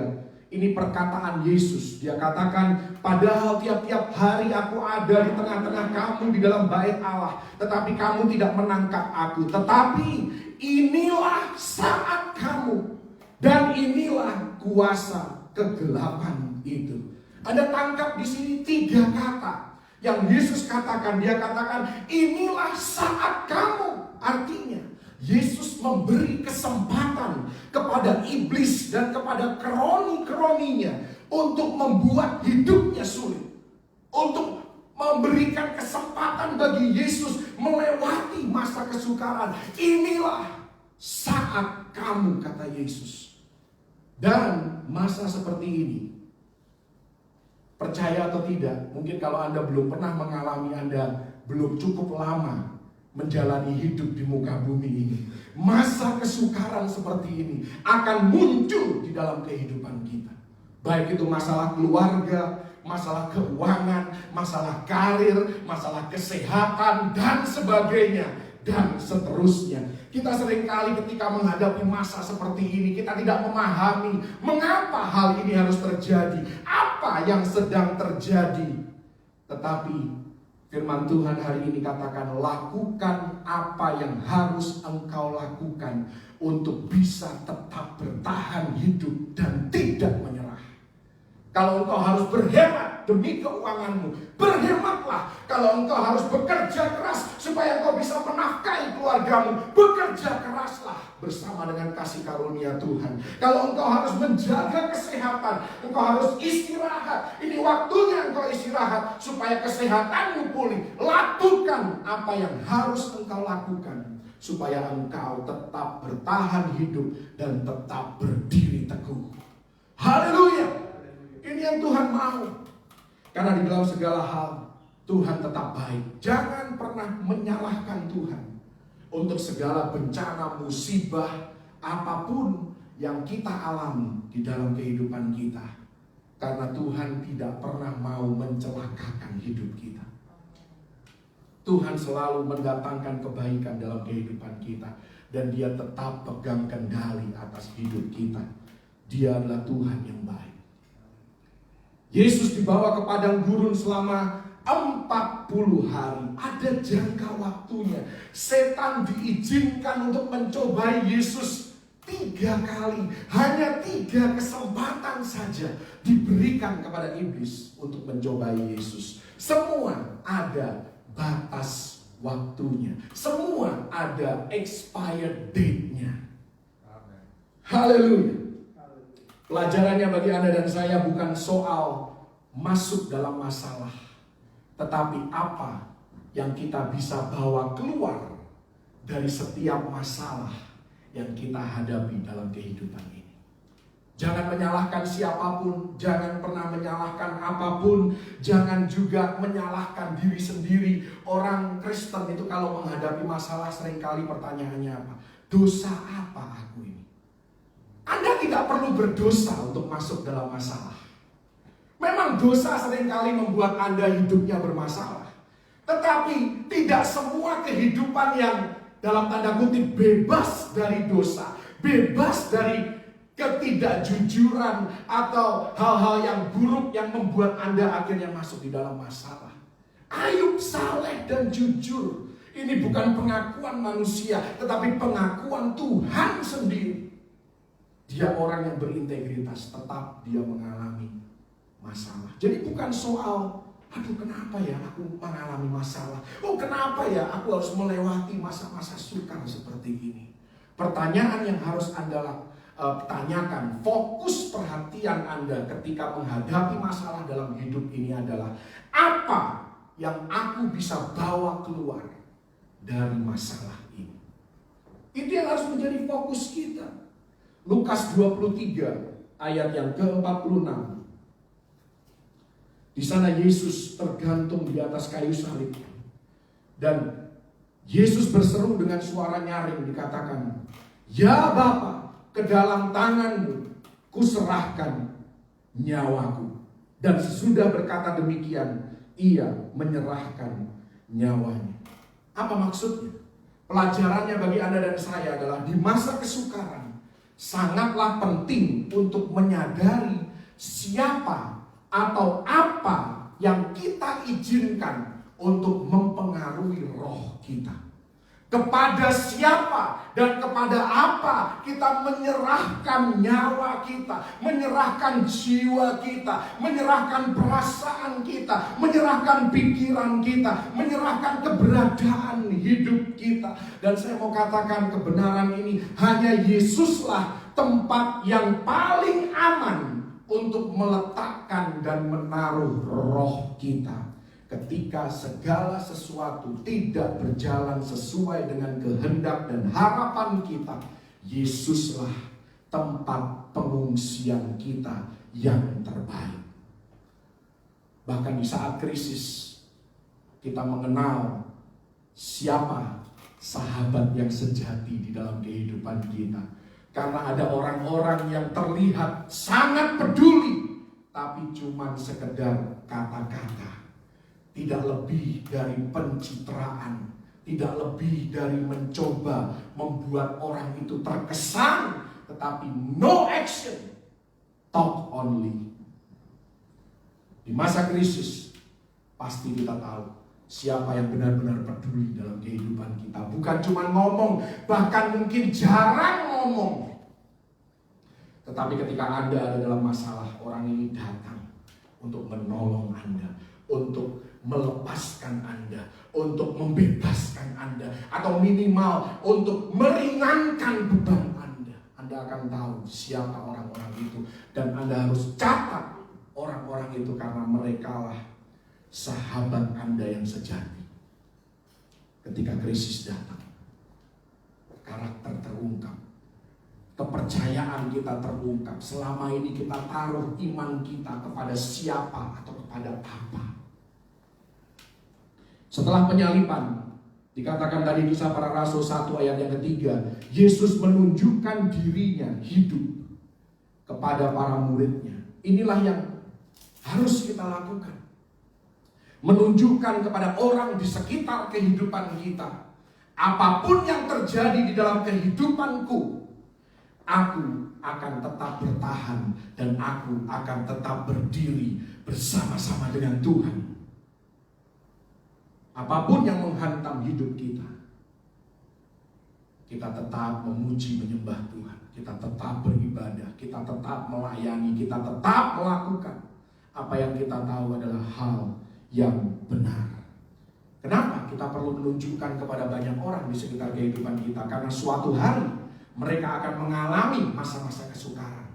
ini perkataan Yesus. Dia katakan, padahal tiap-tiap hari aku ada di tengah-tengah kamu di dalam bait Allah, tetapi kamu tidak menangkap aku. Tetapi inilah saat kamu, dan inilah kuasa kegelapan itu. Anda tangkap di sini 3 kata yang Yesus katakan. Dia katakan, inilah saat kamu. Artinya Yesus memberi kesempatan kepada iblis dan kepada kroni-kroninya untuk membuat hidupnya sulit. Untuk memberikan kesempatan bagi Yesus melewati masa kesukaran. Inilah saat kamu, kata Yesus. Dan masa seperti ini, percaya atau tidak, mungkin kalau Anda belum pernah mengalami, Anda belum cukup lama menjalani hidup di muka bumi ini, masa kesukaran seperti ini akan muncul di dalam kehidupan kita. Baik itu masalah keluarga, masalah keuangan, masalah karir, masalah kesehatan, dan sebagainya, dan seterusnya. Kita seringkali ketika menghadapi masa seperti ini, kita tidak memahami mengapa hal ini harus terjadi, apa yang sedang terjadi. Tetapi firman Tuhan hari ini katakan, lakukan apa yang harus engkau lakukan untuk bisa tetap bertahan hidup dan tidak menyerah. Kalau engkau harus berhemat demi keuanganmu, berhematlah. Kalau engkau harus bekerja keras supaya engkau bisa menafkahi keluargamu, bekerja keraslah bersama dengan kasih karunia Tuhan. Kalau engkau harus menjaga kesehatan, engkau harus istirahat. Ini waktunya engkau istirahat supaya kesehatanmu pulih. Lakukan apa yang harus engkau lakukan supaya engkau tetap bertahan hidup dan tetap berdiri teguh. Haleluya! Ini yang Tuhan mau. Karena di dalam segala hal Tuhan tetap baik. Jangan pernah menyalahkan Tuhan untuk segala bencana, musibah, apapun yang kita alami di dalam kehidupan kita. Karena Tuhan tidak pernah mau mencelakakan hidup kita. Tuhan selalu mendatangkan kebaikan dalam kehidupan kita. Dan Dia tetap pegang kendali atas hidup kita. Dia adalah Tuhan yang baik. Yesus dibawa ke padang gurun selama 40 hari. Ada jangka waktunya. Setan diizinkan untuk mencobai Yesus 3 kali. Hanya 3 kesempatan saja diberikan kepada iblis untuk mencobai Yesus. Semua ada batas waktunya. Semua ada expired date-nya. Haleluya. Pelajarannya bagi Anda dan saya bukan soal masuk dalam masalah, tetapi apa yang kita bisa bawa keluar dari setiap masalah yang kita hadapi dalam kehidupan ini. Jangan menyalahkan siapapun, jangan pernah menyalahkan apapun, jangan juga menyalahkan diri sendiri. Orang Kristen itu kalau menghadapi masalah seringkali pertanyaannya apa? Dosa apa aku ini? Anda tidak perlu berdosa untuk masuk dalam masalah. Memang dosa seringkali membuat Anda hidupnya bermasalah. Tetapi tidak semua kehidupan yang dalam tanda kutip bebas dari dosa, bebas dari ketidakjujuran atau hal-hal yang buruk yang membuat Anda akhirnya masuk di dalam masalah. Ayub saleh dan jujur. Ini bukan pengakuan manusia, tetapi pengakuan Tuhan sendiri. Dia orang yang berintegritas, tetap dia mengalami masalah. Jadi bukan soal, aduh kenapa ya aku mengalami masalah. Oh kenapa ya aku harus melewati masa-masa sukar seperti ini. Pertanyaan yang harus Anda tanyakan, fokus perhatian Anda ketika menghadapi masalah dalam hidup ini adalah, apa yang aku bisa bawa keluar dari masalah ini. Itu yang harus menjadi fokus kita. Lukas 23 ayat yang ke-46. Di sana Yesus tergantung di atas kayu salib. Dan Yesus berseru dengan suara nyaring, dikatakan, "Ya Bapa, ke dalam tangan-Mu kuserahkan nyawaku." Dan sesudah berkata demikian, Ia menyerahkan nyawanya. Apa maksudnya? Pelajarannya bagi Anda dan saya adalah di masa kesukaran sangatlah penting untuk menyadari siapa atau apa yang kita izinkan untuk mempengaruhi roh kita. Kepada siapa dan kepada apa kita menyerahkan nyawa kita, menyerahkan jiwa kita, menyerahkan perasaan kita, menyerahkan pikiran kita, menyerahkan keberadaan hidup kita. Dan saya mau katakan kebenaran ini, hanya Yesuslah tempat yang paling aman untuk meletakkan dan menaruh roh kita. Ketika segala sesuatu tidak berjalan sesuai dengan kehendak dan harapan kita, Yesuslah tempat pengungsian kita yang terbaik. Bahkan di saat krisis, kita mengenal siapa sahabat yang sejati di dalam kehidupan kita. Karena ada orang-orang yang terlihat sangat peduli, tapi cuma sekedar kata-kata. Tidak lebih dari pencitraan, tidak lebih dari mencoba membuat orang itu terkesan, tetapi no action, talk only. Di masa krisis, pasti kita tahu siapa yang benar-benar peduli dalam kehidupan kita. Bukan cuma ngomong, bahkan mungkin jarang ngomong. Tetapi ketika Anda ada dalam masalah, orang ini datang untuk menolong Anda, untuk melepaskan Anda, untuk membebaskan Anda, atau minimal untuk meringankan beban Anda. Anda akan tahu siapa orang-orang itu, dan Anda harus catat orang-orang itu karena merekalah sahabat Anda yang sejati. Ketika krisis datang, karakter terungkap, kepercayaan kita terungkap. Selama ini kita taruh iman kita kepada siapa atau kepada apa. Setelah penyaliban, dikatakan tadi Kisah Para Rasul 1 ayat yang ketiga, Yesus menunjukkan dirinya hidup kepada para muridnya. Inilah yang harus kita lakukan. Menunjukkan kepada orang di sekitar kehidupan kita, apapun yang terjadi di dalam kehidupanku, aku akan tetap bertahan dan aku akan tetap berdiri bersama-sama dengan Tuhan. Apapun yang menghantam hidup kita, kita tetap memuji menyembah Tuhan, kita tetap beribadah, kita tetap melayani, kita tetap melakukan apa yang kita tahu adalah hal yang benar. Kenapa kita perlu menunjukkan kepada banyak orang di sekitar kehidupan kita? Karena suatu hari mereka akan mengalami masa-masa kesukaran.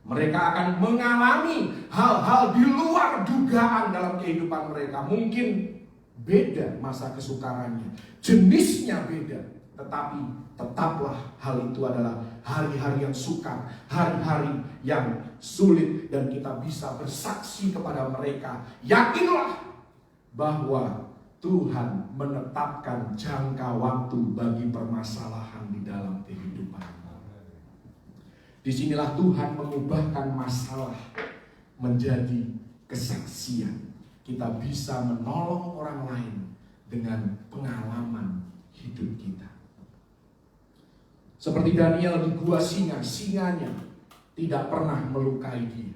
Mereka akan mengalami hal-hal di luar dugaan dalam kehidupan mereka. Mungkin beda masa kesukarannya, jenisnya beda, tetapi tetaplah hal itu adalah hari-hari yang sukar, hari-hari yang sulit, dan kita bisa bersaksi kepada mereka. Yakinlah bahwa Tuhan menetapkan jangka waktu bagi permasalahan di dalam kehidupan. Disinilah Tuhan mengubahkan masalah menjadi kesaksian. Kita bisa menolong orang lain dengan pengalaman hidup kita. Seperti Daniel di gua singa, singanya tidak pernah melukai dia.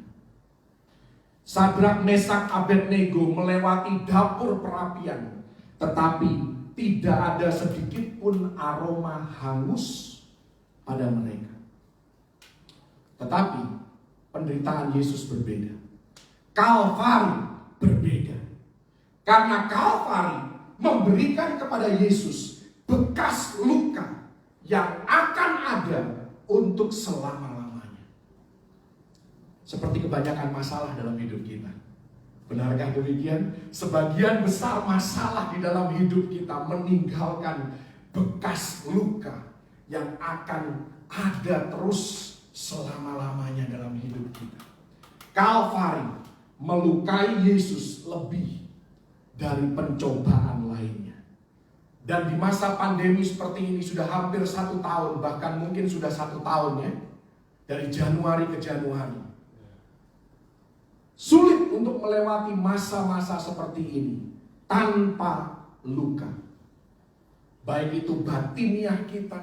Sadrak, Mesak, Abednego melewati dapur perapian, tetapi tidak ada sedikit pun aroma hangus pada mereka. Tetapi penderitaan Yesus berbeda. Kalvari berbeda. Karena Kalvari memberikan kepada Yesus bekas luka yang akan ada untuk selama-lamanya. Seperti kebanyakan masalah dalam hidup kita. Benarkah demikian? Sebagian besar masalah di dalam hidup kita meninggalkan bekas luka yang akan ada terus selama-lamanya dalam hidup kita. Kalvari melukai Yesus lebih dari pencobaan lainnya. Dan di masa pandemi seperti ini sudah hampir 1 tahun, bahkan mungkin sudah 1 tahun ya, dari Januari ke Januari. Sulit untuk melewati masa-masa seperti ini tanpa luka. Baik itu batiniah kita,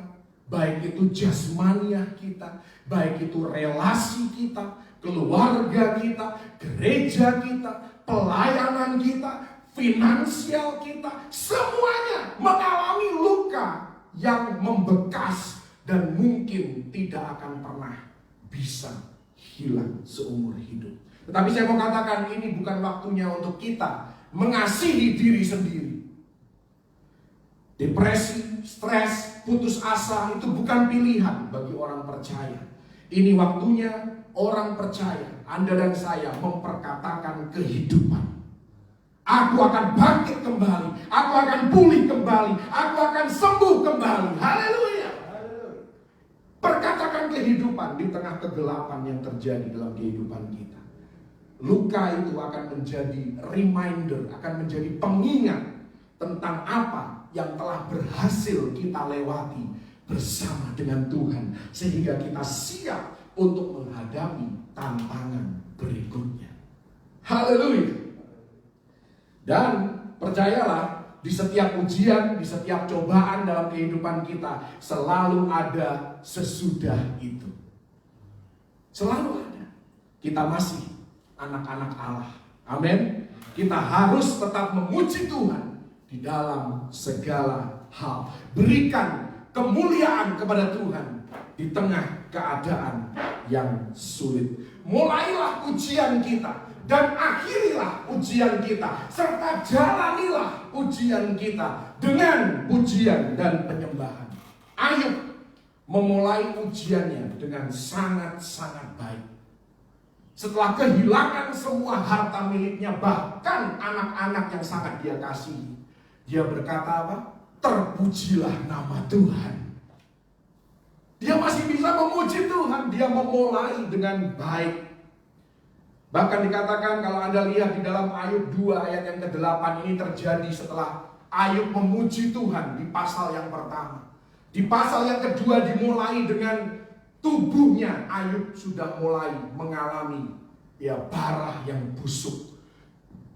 baik itu jasmaniah kita, baik itu relasi kita, keluarga kita, gereja kita, pelayanan kita, finansial kita, semuanya mengalami luka yang membekas dan mungkin tidak akan pernah bisa hilang seumur hidup. Tetapi saya mau katakan ini bukan waktunya untuk kita mengasihi diri sendiri. Depresi, stres, putus asa itu bukan pilihan bagi orang percaya. Ini waktunya orang percaya, Anda dan saya memperkatakan kehidupan. Aku akan bangkit kembali, aku akan pulih kembali, aku akan sembuh kembali. Haleluya. Perkatakan kehidupan di tengah kegelapan yang terjadi dalam kehidupan kita. Luka itu akan menjadi reminder, akan menjadi pengingat tentang apa yang telah berhasil kita lewati bersama dengan Tuhan, sehingga kita siap untuk menghadapi tantangan berikutnya. Haleluya. Dan percayalah, di setiap ujian, di setiap cobaan dalam kehidupan kita selalu ada sesudah itu. Selalu ada. Kita masih anak-anak Allah. Amin. Kita harus tetap memuji Tuhan di dalam segala hal. Berikan kemuliaan kepada Tuhan di tengah keadaan yang sulit. Mulailah ujian kita dan akhirilah ujian kita, serta jalanilah ujian kita dengan pujian dan penyembahan. Ayub memulai ujiannya dengan sangat-sangat baik. Setelah kehilangan semua harta miliknya, bahkan anak-anak yang sangat dia kasihi, dia berkata apa? Terpujilah nama Tuhan. Dia masih bisa memuji Tuhan. Dia memulai dengan baik. Bahkan dikatakan kalau Anda lihat di dalam Ayub 2 ayat yang ke-8, ini terjadi setelah Ayub memuji Tuhan di pasal yang pertama. Di pasal yang kedua dimulai dengan tubuhnya Ayub sudah mulai mengalami bara yang busuk.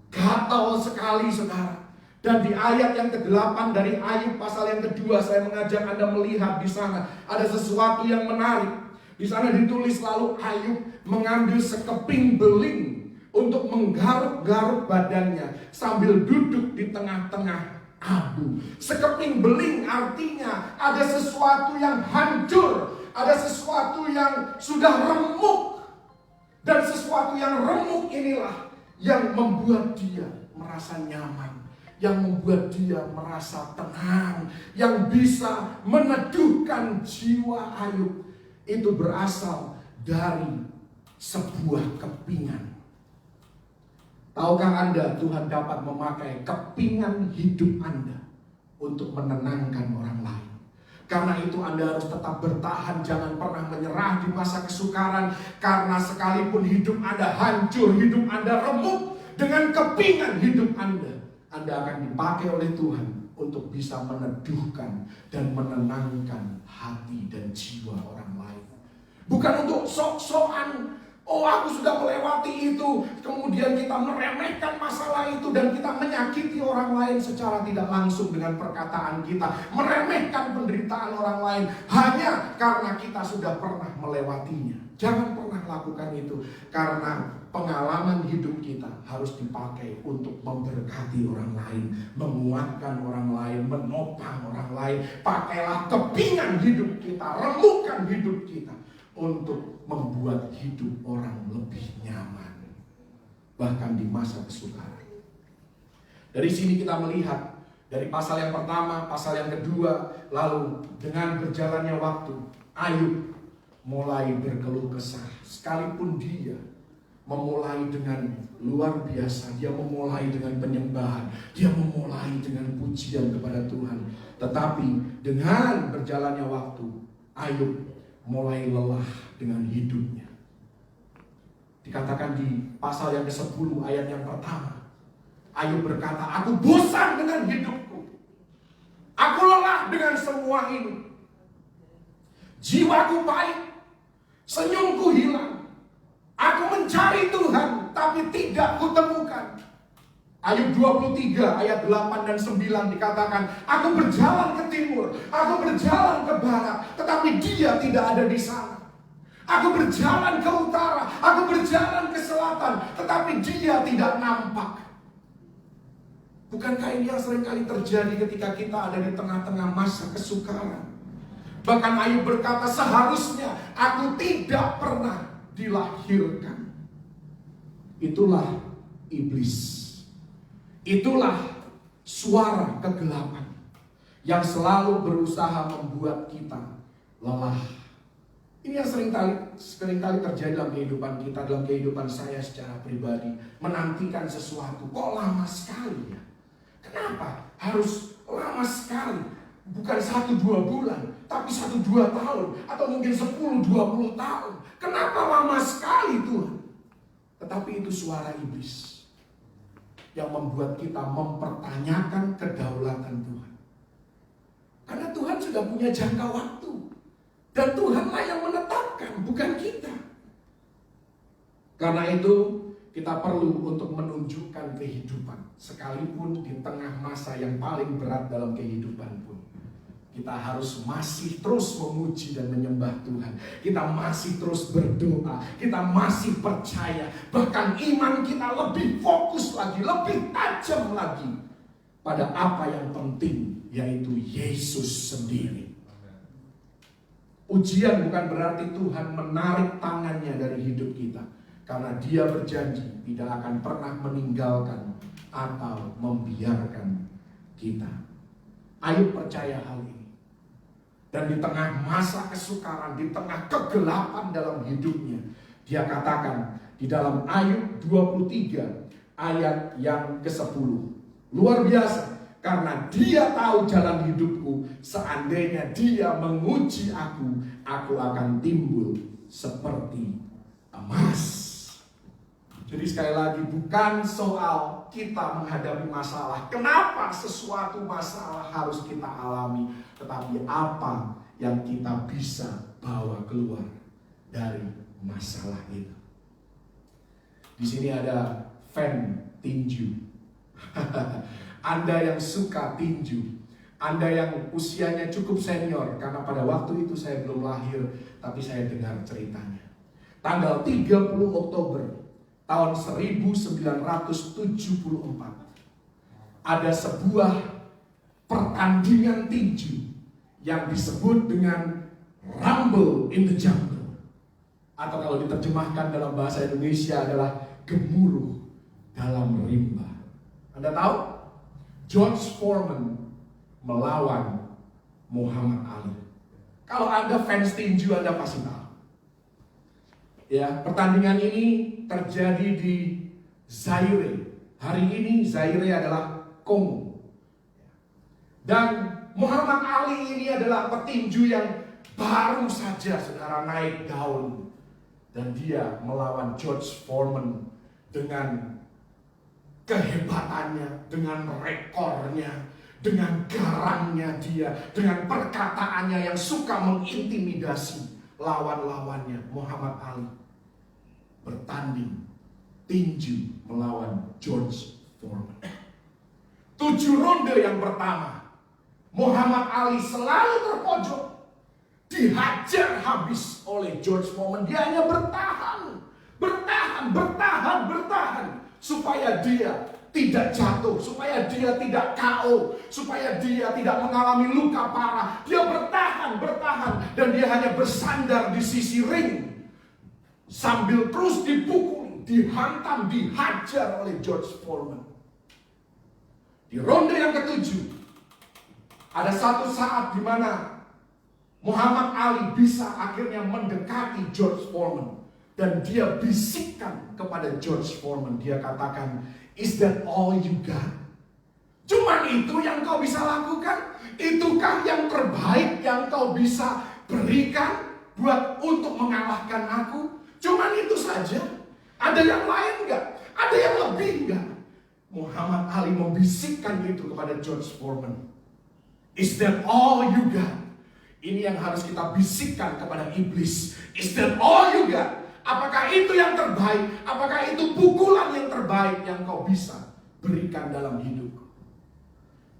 Gatal sekali saudara. Dan di ayat yang ke-8 dari Ayub pasal yang kedua, saya mengajak Anda melihat di sana ada sesuatu yang menarik. Di sana ditulis lalu Ayub mengambil sekeping beling untuk menggaruk-garuk badannya sambil duduk di tengah-tengah abu. Sekeping beling artinya ada sesuatu yang hancur, ada sesuatu yang sudah remuk. Dan sesuatu yang remuk inilah yang membuat dia merasa nyaman, yang membuat dia merasa tenang, yang bisa meneduhkan jiwa Ayub. Itu berasal dari sebuah kepingan. Tahukah Anda, Tuhan dapat memakai kepingan hidup Anda untuk menenangkan orang lain. Karena itu Anda harus tetap bertahan, jangan pernah menyerah di masa kesukaran. Karena sekalipun hidup Anda hancur, hidup Anda remuk, dengan kepingan hidup Anda akan dipakai oleh Tuhan untuk bisa meneduhkan dan menenangkan hati dan jiwa orang lain. Bukan untuk sok-sokan, oh aku sudah melewati itu, kemudian kita meremehkan masalah itu dan kita menyakiti orang lain secara tidak langsung dengan perkataan kita, meremehkan penderitaan orang lain hanya karena kita sudah pernah melewatinya. Jangan pernah lakukan itu, karena pengalaman hidup kita harus dipakai untuk memberkati orang lain, menguatkan orang lain, menopang orang lain. Pakailah kepingan hidup kita, remukkan hidup kita untuk membuat hidup orang lebih nyaman, bahkan di masa kesukaran. Dari sini kita melihat dari pasal yang pertama, pasal yang kedua, lalu dengan berjalannya waktu, Ayub mulai berkeluh kesah. Sekalipun dia memulai dengan luar biasa, dia memulai dengan penyembahan, dia memulai dengan pujian kepada Tuhan, tetapi dengan berjalannya waktu, Ayub mulai lelah dengan hidupnya. Dikatakan di pasal yang ke-10 ayat yang pertama, Ayub berkata, aku bosan dengan hidupku, aku lelah dengan semua ini, jiwaku pahit, senyumku hilang, aku mencari Tuhan tapi tidak kutemukan. Ayub 23 ayat 8 dan 9 dikatakan, aku berjalan ke timur, aku berjalan ke barat, tetapi dia tidak ada di sana. Aku berjalan ke utara, aku berjalan ke selatan, tetapi dia tidak nampak. Bukankah ini yang seringkali terjadi ketika kita ada di tengah-tengah masa kesukaran? Bahkan Ayub berkata, seharusnya aku tidak pernah dilahirkan. Itulah iblis. Itulah suara kegelapan yang selalu berusaha membuat kita lelah. Ini yang seringkali terjadi dalam kehidupan kita, dalam kehidupan saya secara pribadi. Menantikan sesuatu, kok lama sekali ya? Kenapa harus lama sekali? Bukan 1-2 bulan, tapi 1-2 tahun, atau mungkin 10-20 tahun. Kenapa lama sekali Tuhan? Tetapi itu suara iblis yang membuat kita mempertanyakan kedaulatan Tuhan. Karena Tuhan sudah punya jangka waktu. Dan Tuhanlah yang menetapkan, bukan kita. Karena itu kita perlu untuk menunjukkan kehidupan, sekalipun di tengah masa yang paling berat dalam kehidupan pun. kita harus masih terus memuji dan menyembah Tuhan. Kita masih terus berdoa, kita masih percaya. Bahkan iman kita lebih fokus lagi, lebih tajam lagi pada apa yang penting, yaitu Yesus sendiri. Ujian bukan berarti Tuhan menarik tangannya dari hidup kita, karena Dia berjanji tidak akan pernah meninggalkan atau membiarkan kita. Ayub percaya hal ini. Dan di tengah masa kesukaran, di tengah kegelapan dalam hidupnya, dia katakan di dalam Ayub 23 ayat yang ke-10. Luar biasa, karena Dia tahu jalan hidupku, seandainya Dia menguji aku akan timbul seperti emas. Jadi sekali lagi, bukan soal kita menghadapi masalah, kenapa sesuatu masalah harus kita alami, tetapi apa yang kita bisa bawa keluar dari masalah itu. Di sini ada fan tinju. Anda yang suka tinju, Anda yang usianya cukup senior, karena pada waktu itu saya belum lahir, tapi saya dengar ceritanya. Tanggal 30 Oktober tahun 1974 ada sebuah pertandingan tinju yang disebut dengan Rumble in the Jungle, atau kalau diterjemahkan dalam bahasa Indonesia adalah gemuruh dalam rimba. Anda tahu? George Foreman melawan Muhammad Ali. Kalau Anda fans tinju, Anda pasti tahu. Ya, pertandingan ini terjadi di Zaire. Hari ini Zaire adalah Kongo. Dan Muhammad Ali ini adalah petinju yang baru saja saudara naik daun. Dan dia melawan George Foreman dengan kehebatannya, dengan rekornya, dengan garangnya dia, dengan perkataannya yang suka mengintimidasi lawan-lawannya. Muhammad Ali bertanding tinju melawan George Foreman. 7 ronde yang pertama, Muhammad Ali selalu terpojok, dihajar habis oleh George Foreman. Dia hanya bertahan supaya dia tidak jatuh, supaya dia tidak KO, supaya dia tidak mengalami luka parah. Dia bertahan dan dia hanya bersandar di sisi ring sambil terus dipukul, dihantam, dihajar oleh George Foreman. Di ronde yang ke-7 ada satu saat di mana Muhammad Ali bisa akhirnya mendekati George Foreman dan dia bisikkan kepada George Foreman. Dia katakan, "Is that all you got? Cuman itu yang kau bisa lakukan? Itukah yang terbaik yang kau bisa berikan untuk mengalahkan aku? Cuman itu saja? Ada yang lain enggak? Ada yang lebih enggak?" Muhammad Ali membisikkan itu kepada George Foreman. "Is that all you got?" Ini yang harus kita bisikkan kepada iblis. "Is that all you got? Apakah itu yang terbaik? Apakah itu pukulan yang terbaik yang kau bisa berikan dalam hidupku?"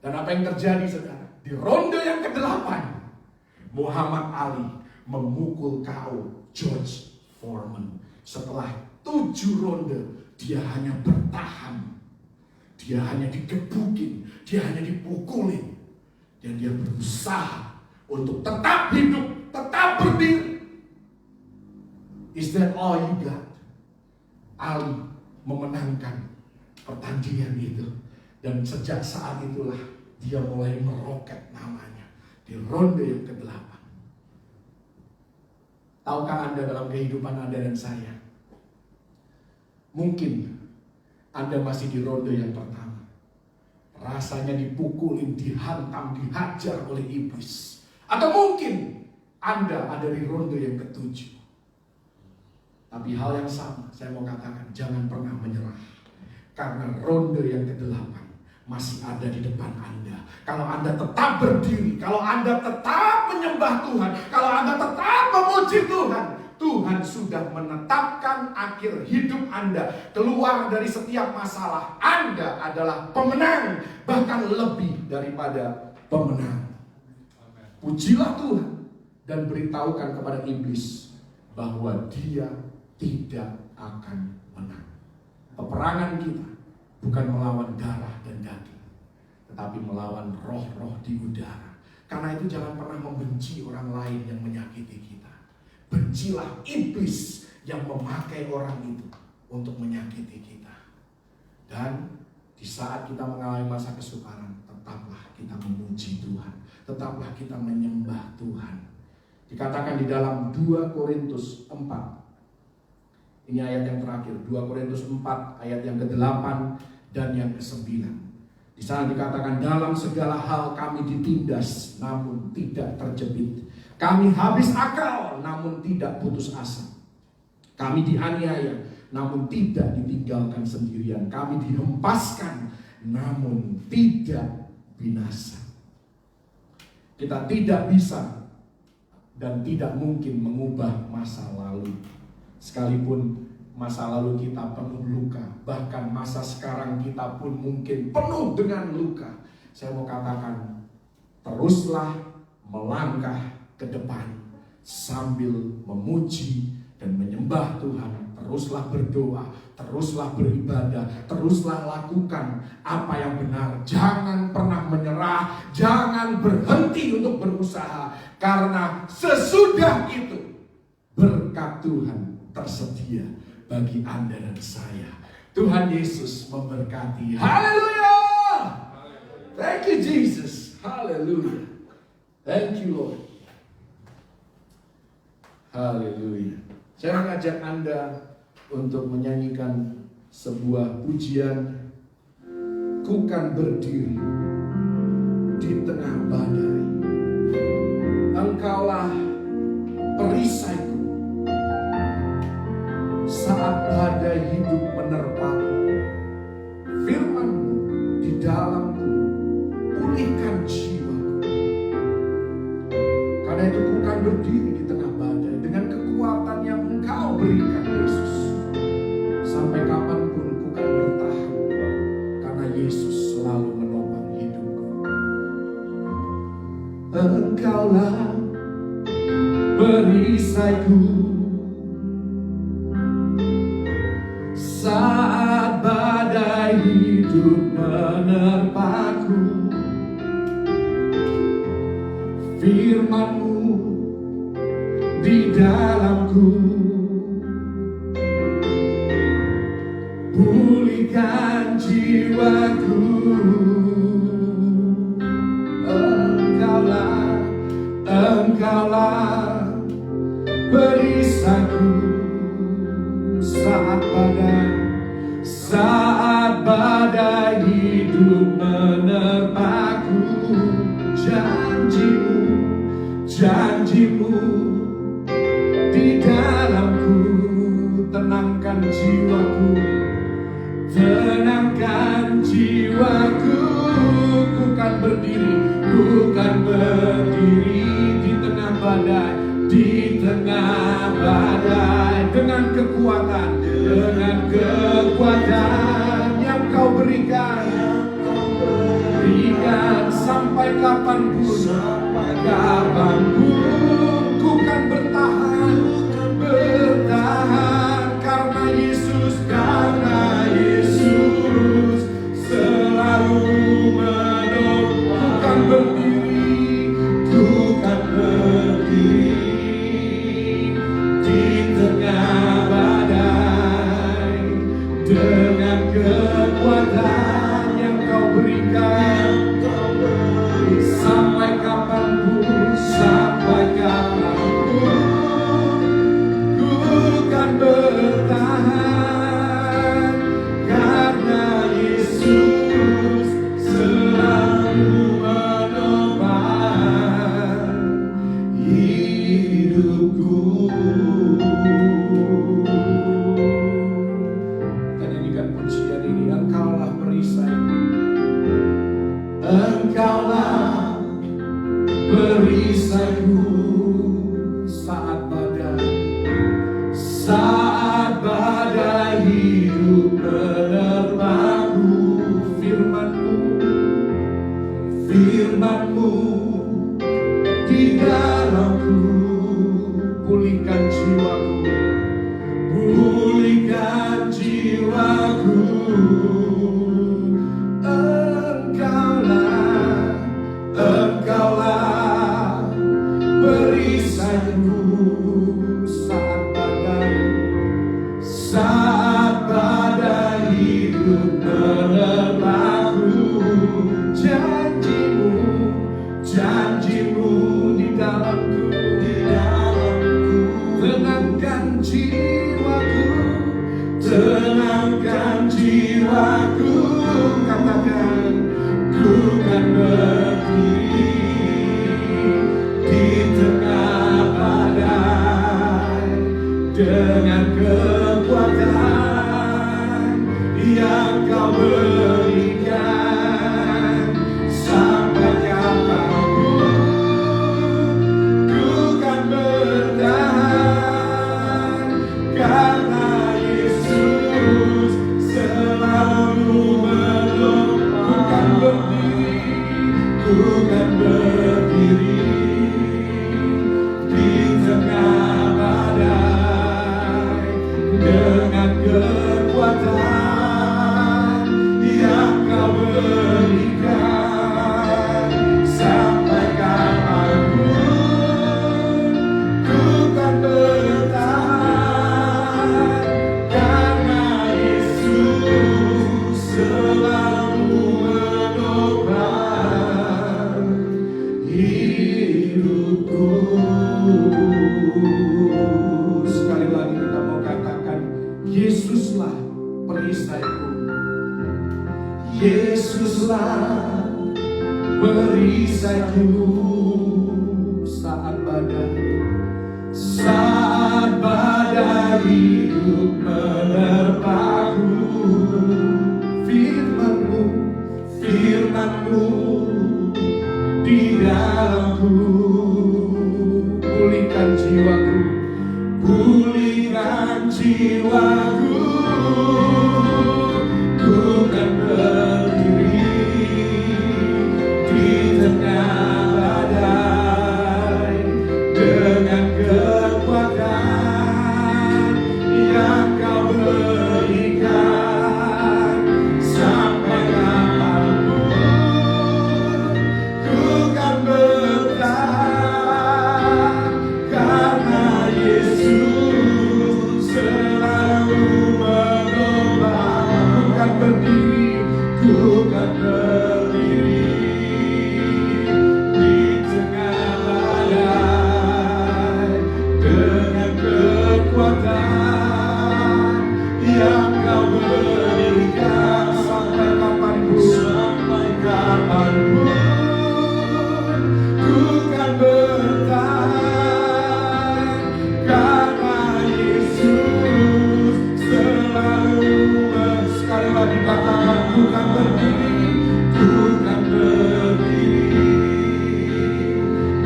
Dan apa yang terjadi saudara? Di ronde yang ke-8, Muhammad Ali memukul KO George Foreman. Setelah 7 ronde, dia hanya bertahan. Dia hanya digebukin, dia hanya dipukulin. Dan dia berusaha untuk tetap hidup, tetap berdiri. "Is that all you got?" Ali memenangkan pertandingan itu. Dan sejak saat itulah dia mulai meroket namanya di ronde yang ke-8. Tahukah Anda dalam kehidupan Anda dan saya, mungkin Anda masih di ronde yang pertama. Rasanya dipukulin, dihantam, dihajar oleh iblis. Atau mungkin Anda ada di ronde yang ke-7. Tapi hal yang sama, saya mau katakan, jangan pernah menyerah. Karena ronde yang ke-8 masih ada di depan Anda. Kalau Anda tetap berdiri, kalau Anda tetap menyembah Tuhan, kalau Anda tetap memuji Tuhan, Tuhan sudah menetapkan akhir hidup Anda. Keluar dari setiap masalah, Anda adalah pemenang, bahkan lebih daripada pemenang. Pujilah Tuhan dan beritahukan kepada iblis bahwa dia tidak akan menang. Peperangan kita bukan melawan darah dan daging, tetapi melawan roh-roh di udara. Karena itu jangan pernah membenci orang lain yang menyakiti kita. Bencilah iblis yang memakai orang itu untuk menyakiti kita. Dan di saat kita mengalami masa kesukaran, tetaplah kita memuji Tuhan, tetaplah kita menyembah Tuhan. Dikatakan di dalam 2 Korintus 4, ini ayat yang terakhir, 2 Korintus 4 ayat yang ke-8 dan yang ke-9. Di sana dikatakan, dalam segala hal kami ditindas namun tidak terjepit. Kami habis akal namun tidak putus asa. Kami dianiaya namun tidak ditinggalkan sendirian. Kami dihempaskan namun tidak binasa. Kita tidak bisa dan tidak mungkin mengubah masa lalu. Sekalipun masa lalu kita penuh luka, bahkan masa sekarang kita pun mungkin penuh dengan luka. Saya mau katakan, teruslah melangkah ke depan sambil memuji dan menyembah Tuhan. Teruslah berdoa, teruslah beribadah, teruslah lakukan apa yang benar. Jangan pernah menyerah, jangan berhenti untuk berusaha. Karena sesudah itu berkat Tuhan tersedia bagi Anda dan saya. Tuhan Yesus memberkati. Haleluya! Thank you Jesus. Haleluya. Thank you Lord. Haleluya. Saya mengajak Anda untuk menyanyikan sebuah pujian. Ku kan berdiri di tengah badai. Engkaulah perisaiku saat badai hidup menerpaku. Firman-Mu di dalamku pulihkan jiwaku. Karena itu ku kan berdiri di tengah badai dengan kekuatan yang Engkau berikan Yesus. Sampai kapanpun ku kan bertahan, karena Yesus selalu menopang hidupku. Engkaulah perisaiku saat badai hidup menerpaku. Firman-Mu di dalamku pulihkan jiwaku. Engkaulah perisaiku saat badai hidup menerpaku. Janji-Mu di dalamku tenangkan jiwaku. Tenangkan jiwaku. Ku kan berdiri di tengah badai, dengan kekuatan yang Kau berikan sampai kapanpun ku kan bertahan karena Yesus selalu menolong. Ku kan berdiri di tengah badai dengan kekuatan yang Kau berikan sampai kapanpun ku kan bertahan karena Yesus selalu menopang hidupku. Kita nyanyikan pujian ini. Engkaulah perisaiku. Engkaulah perisaiku saat badai hidup menerpaku. Firman-Mu di dalamku. Pulihkan jiwaku, pulihkan jiwaku. Engkaulah perisaiku saat badai hidup menerpaku. Janjimu di dalamku, tenangkan jiwaku, tenangkan jiwaku. Katakan, ku kan berdiri di tengah badai dengan kekuatan yang kau berikan. Sampai kapanpun ku kan bertahan, karena Yesus selalu menolong. Ku kan berdiri di tengah badai dengan kekuatan yang kau berikan. Sampai kapanpun ku kan bertahan, karena Yesus selalu menopang hidupku. Sekali lagi kita mau katakan, Yesuslah perisaiku, Yesuslah perisaiku saat badai hidup menerpaku. Firman-Mu di dalamku. Pulihkan jiwaku, pulihkan jiwaku. Ku kan berdiri di tengah badai dengan kekuatan yang kau berikan. Sampai kapanpun ku kan bertahan, karena Yesus selalu menopang. Ku kan berdiri di tengah badai dengan kekuatan yang kau berikan. Sampai kapanpun ku kan bertahan, karena Yesus selalu. Sekali lagi katakan, ku kan berdiri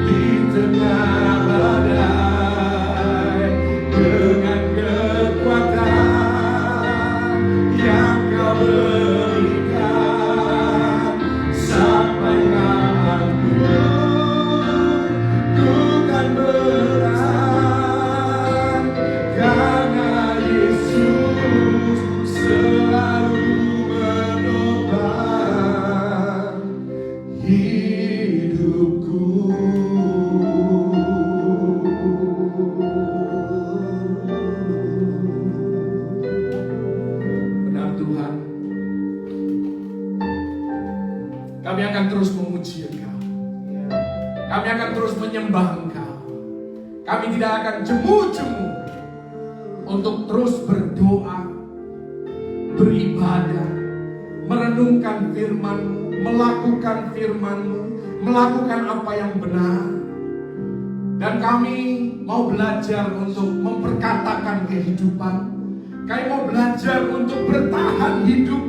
di tengah badai dengan kekuatan yang kau berikan. Sampai kapanpun ku kan bertahan, karena Yesus selalu menopang hidupku. Benar Tuhan, kami akan terus memuji Engkau, kami akan terus menyembah Engkau. Kami tidak akan jemu-jemu untuk terus berdoa, beribadah, merenungkan firman-Mu, melakukan firman-Mu, melakukan apa yang benar. Dan kami mau belajar untuk memperkatakan kehidupan. Kami mau belajar untuk bertahan hidup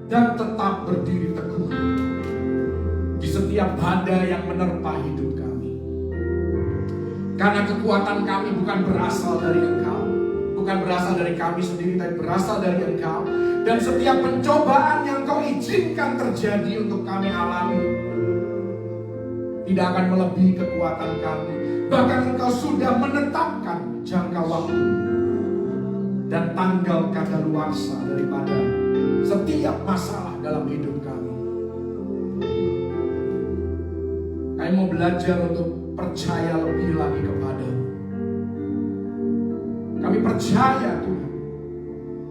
dan tetap berdiri teguh di setiap badai yang menerpa hidup kami. Karena kekuatan kami bukan berasal dari Engkau, bukan berasal dari kami sendiri, tapi berasal dari Engkau. Dan setiap pencobaan yang Kau izinkan terjadi untuk kami alami, tidak akan melebihi kekuatan kami. Bahkan Engkau sudah menetapkan jangka waktu dan tanggal kadaluarsa daripada setiap masalah dalam hidup kami. Kami mau belajar untuk percaya lebih lagi kepada-Mu. Kami percaya Tuhan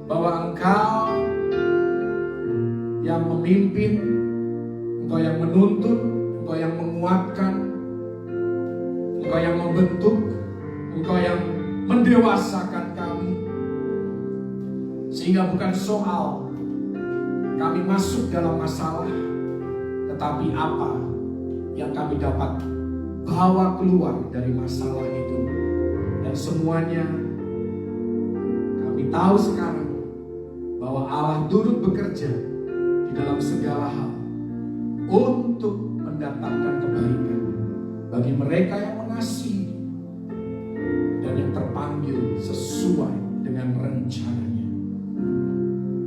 bahwa Engkau yang memimpin, Engkau yang menuntun, Engkau yang menguatkan, Engkau yang membentuk, Engkau yang mendewasakan kami. Sehingga bukan soal kami masuk dalam masalah, tetapi apa yang kami dapat bawa keluar dari masalah itu. Dan semuanya kami tahu sekarang bahwa Allah turut bekerja di dalam segala hal untuk mendatangkan kebaikan bagi mereka yang mengasihi dan yang terpanggil sesuai dengan rencananya.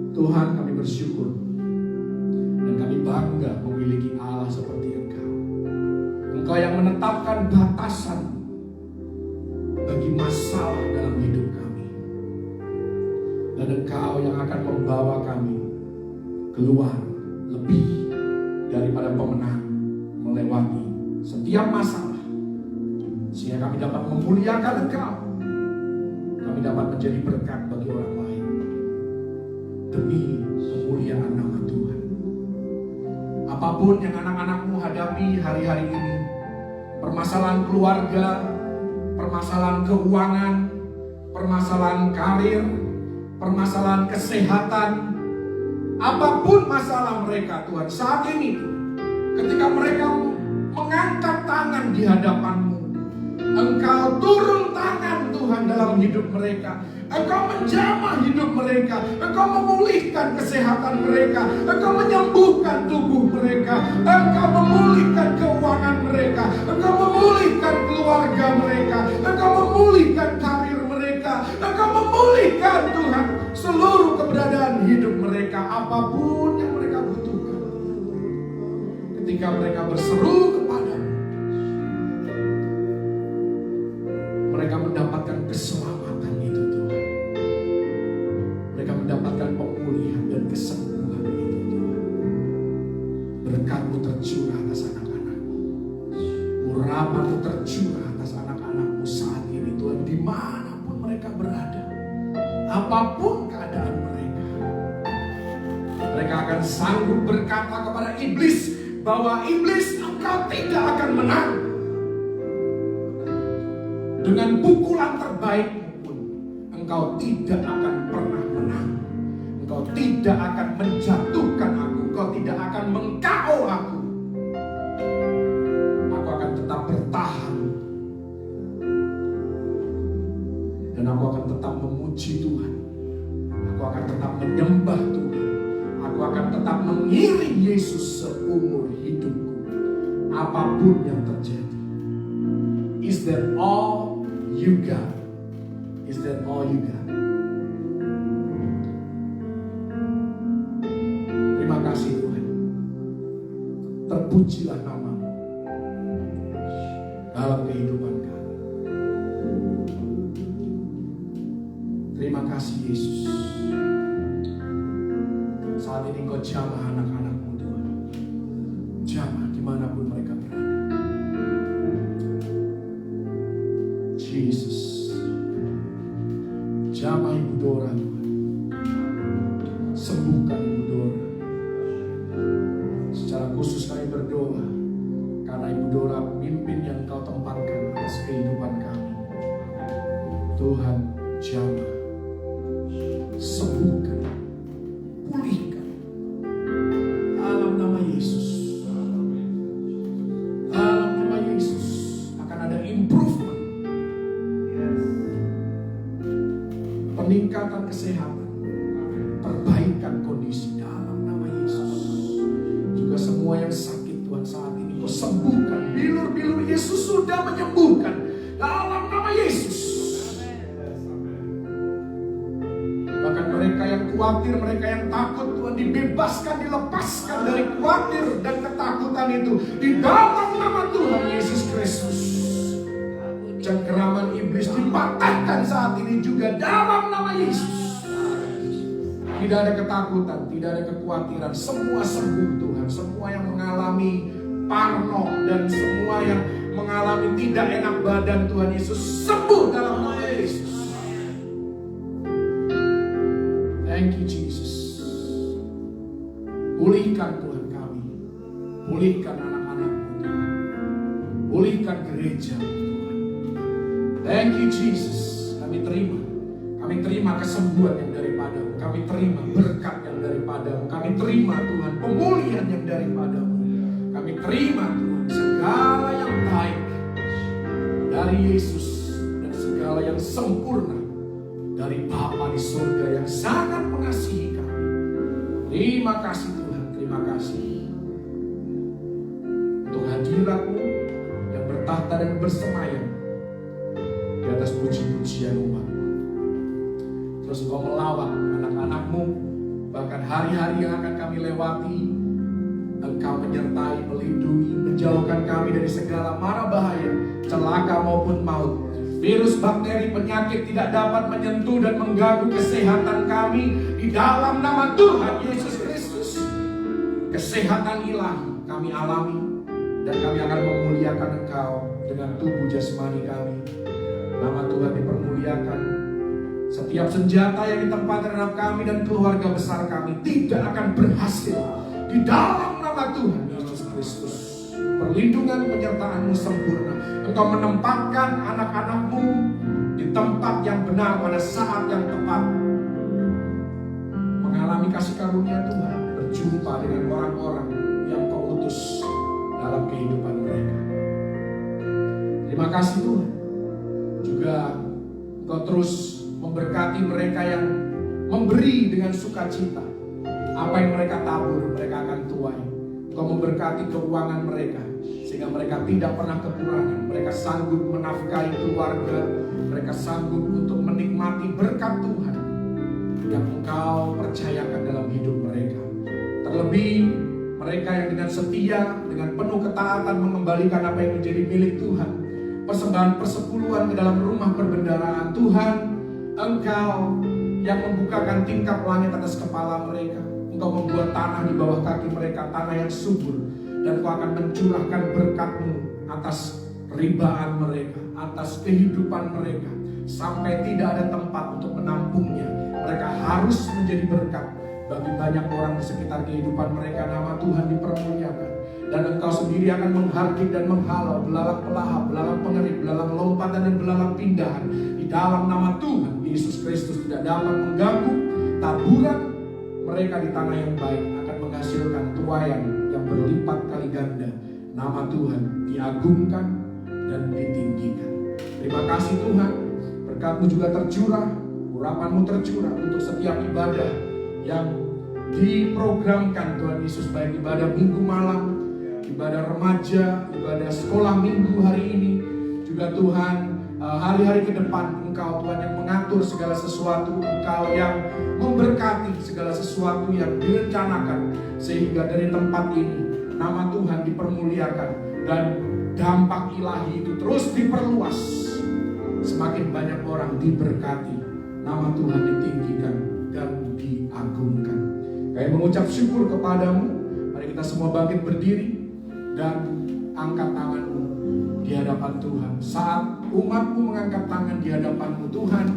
Tuhan, kami bersyukur dan kami bangga memiliki Allah seperti Engkau. Engkau yang menetapkan batasan bagi masalah dalam hidup kami. Dan Engkau yang akan membawa kami keluar lebih daripada pemenang melewati setiap masalah. Sehingga kami dapat memuliakan Engkau. Kami dapat menjadi berkat bagi orang lain. Demi kemuliaan nama Tuhan. Apapun yang anak-anak-Mu hadapi hari-hari ini, permasalahan keluarga, permasalahan keuangan, permasalahan karir, permasalahan kesehatan, apapun masalah mereka Tuhan, saat ini ketika mereka mengangkat tangan di hadapan-Mu, Engkau turun tangan Tuhan dalam hidup mereka. Engkau menjamah hidup mereka. Engkau memulihkan kesehatan mereka. Engkau menyembuhkan tubuh mereka. Engkau memulihkan keuangan mereka. Engkau memulihkan keluarga mereka. Engkau memulihkan karir mereka. Engkau memulihkan Tuhan seluruh keberadaan hidup mereka. Apapun yang mereka butuhkan. Ketika mereka berseru kepada-Mu, mereka mendapatkan keselamatan itu Tuhan. Mereka mendapatkan pemulihan dan kesembuhan itu Tuhan. Berkat-Mu tercurah atas anak-anak-Mu. Urapan-Mu tercurah atas anak-anak-Mu saat ini Tuhan. Dimanapun mereka berada, apapun keadaan mereka, mereka akan sanggup berkata kepada iblis bahwa iblis, engkau tidak akan menang. Dengan pukulan terbaikmu pun engkau tidak akan pernah menang. Engkau tidak akan menjatuhkan aku. Engkau tidak akan meng-KO aku. Aku akan tetap bertahan. Dan aku akan tetap memuji Tuhan. Aku akan tetap menyembah Tuhan. Aku akan tetap mengiring Yesus seumur hidupku. Apapun yang terjadi. Is that all you got? Is that all you got? Terima kasih Tuhan. Terpujilah nama-Mu dalam kehidupan kami. Terima kasih Yesus. Saat ini Engkau jamah anak-anak-Mu Tuhan. Jamah dimanapun mereka berada. Yesus, jamah Ibu Dora Tuhan. Sembuhkan Ibu Dora. Secara khusus kami berdoa karena Ibu Dora pemimpin yang Kau tempatkan atas kehidupan kami. Tuhan, jamah, sembuhkan, pulihkan dalam nama Yesus. Dalam nama Yesus akan ada improvement, peningkatan kesehatan, perbaikan kondisi dalam nama Yesus. Juga semua yang sakit Tuhan saat ini Kau sembuhkan. Bilur-bilur Yesus sudah menyembuhkan dalam nama Yesus. Bahkan mereka yang khawatir, mereka yang takut Tuhan dibebaskan, dilepaskan dari khawatir dan ketakutan itu di dalam nama Tuhan. Tuhan Yesus Kristus. Cengkeraman iblis dipatahkan saat ini juga dalam nama Yesus. Tidak ada ketakutan, tidak ada kekhawatiran. Semua sembuh Tuhan. Semua yang mengalami parno dan semua yang mengalami tidak enak badan Tuhan Yesus sembuh dalam nama Yesus. Thank you Jesus. Pulihkan Tuhan kami. Pulihkan anak-anakmu Tuhan. Pulihkan gereja Tuhan. Thank you Jesus. Kami terima kesembuhan yang daripadamu. Kami terima berkat yang daripadamu. Kami terima Tuhan pemulihan yang daripadamu. Kami terima Tuhan segala yang baik dari Yesus dan segala yang sempurna dari Bapa di surga yang sangat mengasihi kami. Terima kasih Tuhan, terima kasih untuk hadirat-Mu yang bertahta dan bersemayam di atas puji-pujian umat-Mu. Terus Engkau melawat anak-anak-Mu, bahkan hari-hari yang akan kami lewati. Engkau menyertai, melindungi, menjauhkan kami dari segala mara bahaya, celaka maupun maut. Virus, bakteri, penyakit tidak dapat menyentuh dan mengganggu kesehatan kami di dalam nama Tuhan Yesus Kristus. Kesehatan ilahi kami alami dan kami akan memuliakan Engkau dengan tubuh jasmani kami. Nama Tuhan dipermuliakan. Setiap senjata yang ditempatkan terhadap kami dan keluarga besar kami tidak akan berhasil di dalam nama Tuhan Yesus Kristus. Perlindungan penyertaan-Mu sempurna. Engkau menempatkan anak-anak-Mu di tempat yang benar pada saat yang tepat, mengalami kasih karunia Tuhan, berjumpa dengan orang-orang yang Kau utus dalam kehidupan mereka. Terima kasih Tuhan. Juga Engkau terus memberkati mereka yang memberi dengan sukacita. Apa yang mereka tabur, mereka akan tuai. Engkau memberkati keuangan mereka, sehingga mereka tidak pernah kekurangan. Mereka sanggup menafkahi keluarga, mereka sanggup untuk menikmati berkat Tuhan yang Engkau percayakan dalam hidup mereka. Terlebih mereka yang dengan setia, dengan penuh ketaatan mengembalikan apa yang menjadi milik Tuhan. Persembahan persepuluhan ke dalam rumah perbendaharaan Tuhan. Engkau yang membukakan tingkap langit atas kepala mereka. Engkau membuat tanah di bawah kaki mereka, tanah yang subur. Dan Engkau akan mencurahkan berkat-Mu atas ribaan mereka, atas kehidupan mereka. Sampai tidak ada tempat untuk menampungnya. Mereka harus menjadi berkat bagi banyak orang di sekitar kehidupan mereka. Nama Tuhan dipermuliakan. Dan Engkau sendiri akan menghardik dan menghalau belalang pelahap, belalang pengerik, belalang lompatan dan belalang pindahan. Di dalam nama Tuhan Yesus Kristus tidak dapat mengganggu taburan mereka di tanah yang baik, akan menghasilkan tuaian yang berlipat kali ganda. Nama Tuhan diagungkan dan ditinggikan. Terima kasih Tuhan. Berkat-Mu juga tercurah, urapan-Mu tercurah untuk setiap ibadah yang diprogramkan Tuhan Yesus, baik ibadah minggu malam, ibadah remaja, ibadah sekolah minggu hari ini, juga Tuhan hari-hari ke depan. Engkau Tuhan yang mengatur segala sesuatu, Engkau yang memberkati segala sesuatu yang direncanakan, sehingga dari tempat ini nama Tuhan dipermuliakan dan dampak ilahi itu terus diperluas. Semakin banyak orang diberkati, nama Tuhan ditinggikan dan diagungkan. Kami mengucap syukur kepadamu. Mari kita semua bangkit berdiri dan angkat tanganmu di hadapan Tuhan. Saat umat-Mu mengangkat tangan di hadapan-Mu Tuhan,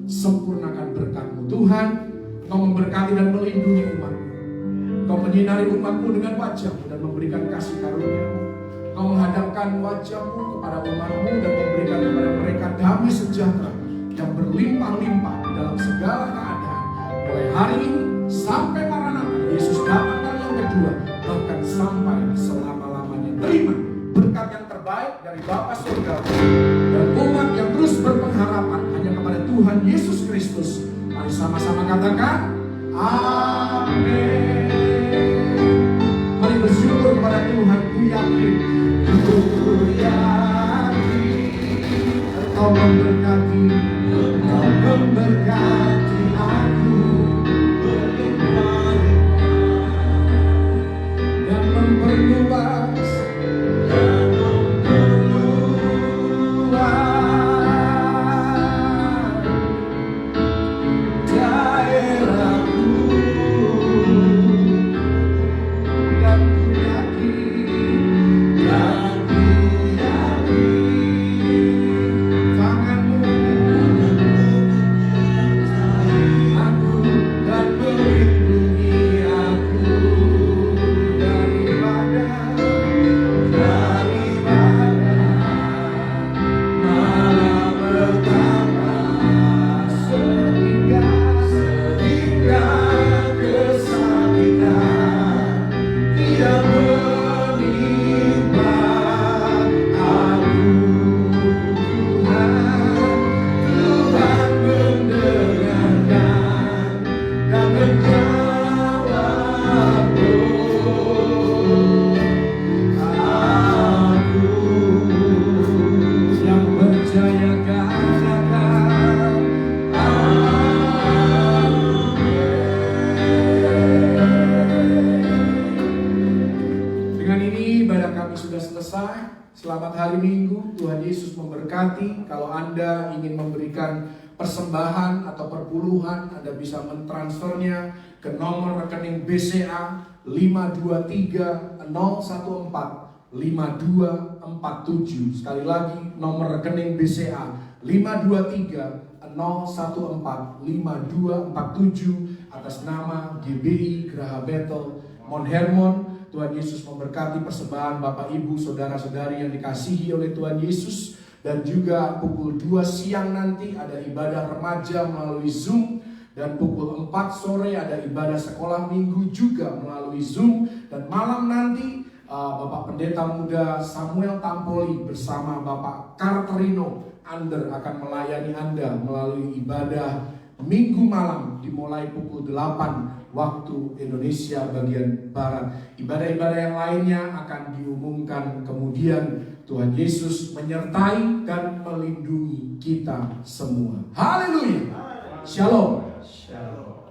sempurnakan berkat-Mu Tuhan. Engkau memberkati dan melindungi umat-Mu. Engkau menyinari umat-Mu dengan wajah-Mu dan memberikan kasih karunia-Mu. Engkau menghadapkan wajah-Mu kepada umat-Mu dan memberikan kepada mereka damai sejahtera yang berlimpah-limpah di dalam segala keadaan. Mulai hari ini sampai Maranatha, Yesus datang kali yang kedua, bahkan sampai selama-lamanya. Terima berkat yang terbaik dari Bapa Surga dan umat yang terus berpengharapan hanya kepada Tuhan Yesus Kristus. Mari sama-sama katakan amin. Mari bersyukur kepada Tuhan. Ku yakin Engkau memberkati aku dan memperluas Dengan ini ibadah kami sudah selesai. Selamat hari Minggu, Tuhan Yesus memberkati. Kalau Anda ingin memberikan persembahan atau perpuluhan, Anda bisa mentransfernya ke nomor rekening BCA 523-014-5247. Sekali lagi, nomor rekening BCA 523-014-5247 atas nama GBI Geraha Bethel Mount Hermon. Tuhan Yesus memberkati persembahan Bapak Ibu Saudara-saudari yang dikasihi oleh Tuhan Yesus. Dan juga pukul 2 siang nanti ada ibadah remaja melalui Zoom. Dan pukul 4 sore ada ibadah sekolah minggu juga melalui Zoom. Dan malam nanti Bapak Pendeta Muda Samuel Tampoli bersama Bapak Karterino Ander akan melayani Anda melalui ibadah Minggu malam dimulai pukul 8 waktu Indonesia bagian Barat. Ibadah-ibadah yang lainnya akan diumumkan kemudian. Tuhan Yesus menyertai dan melindungi kita semua. Haleluya. Shalom. Shalom.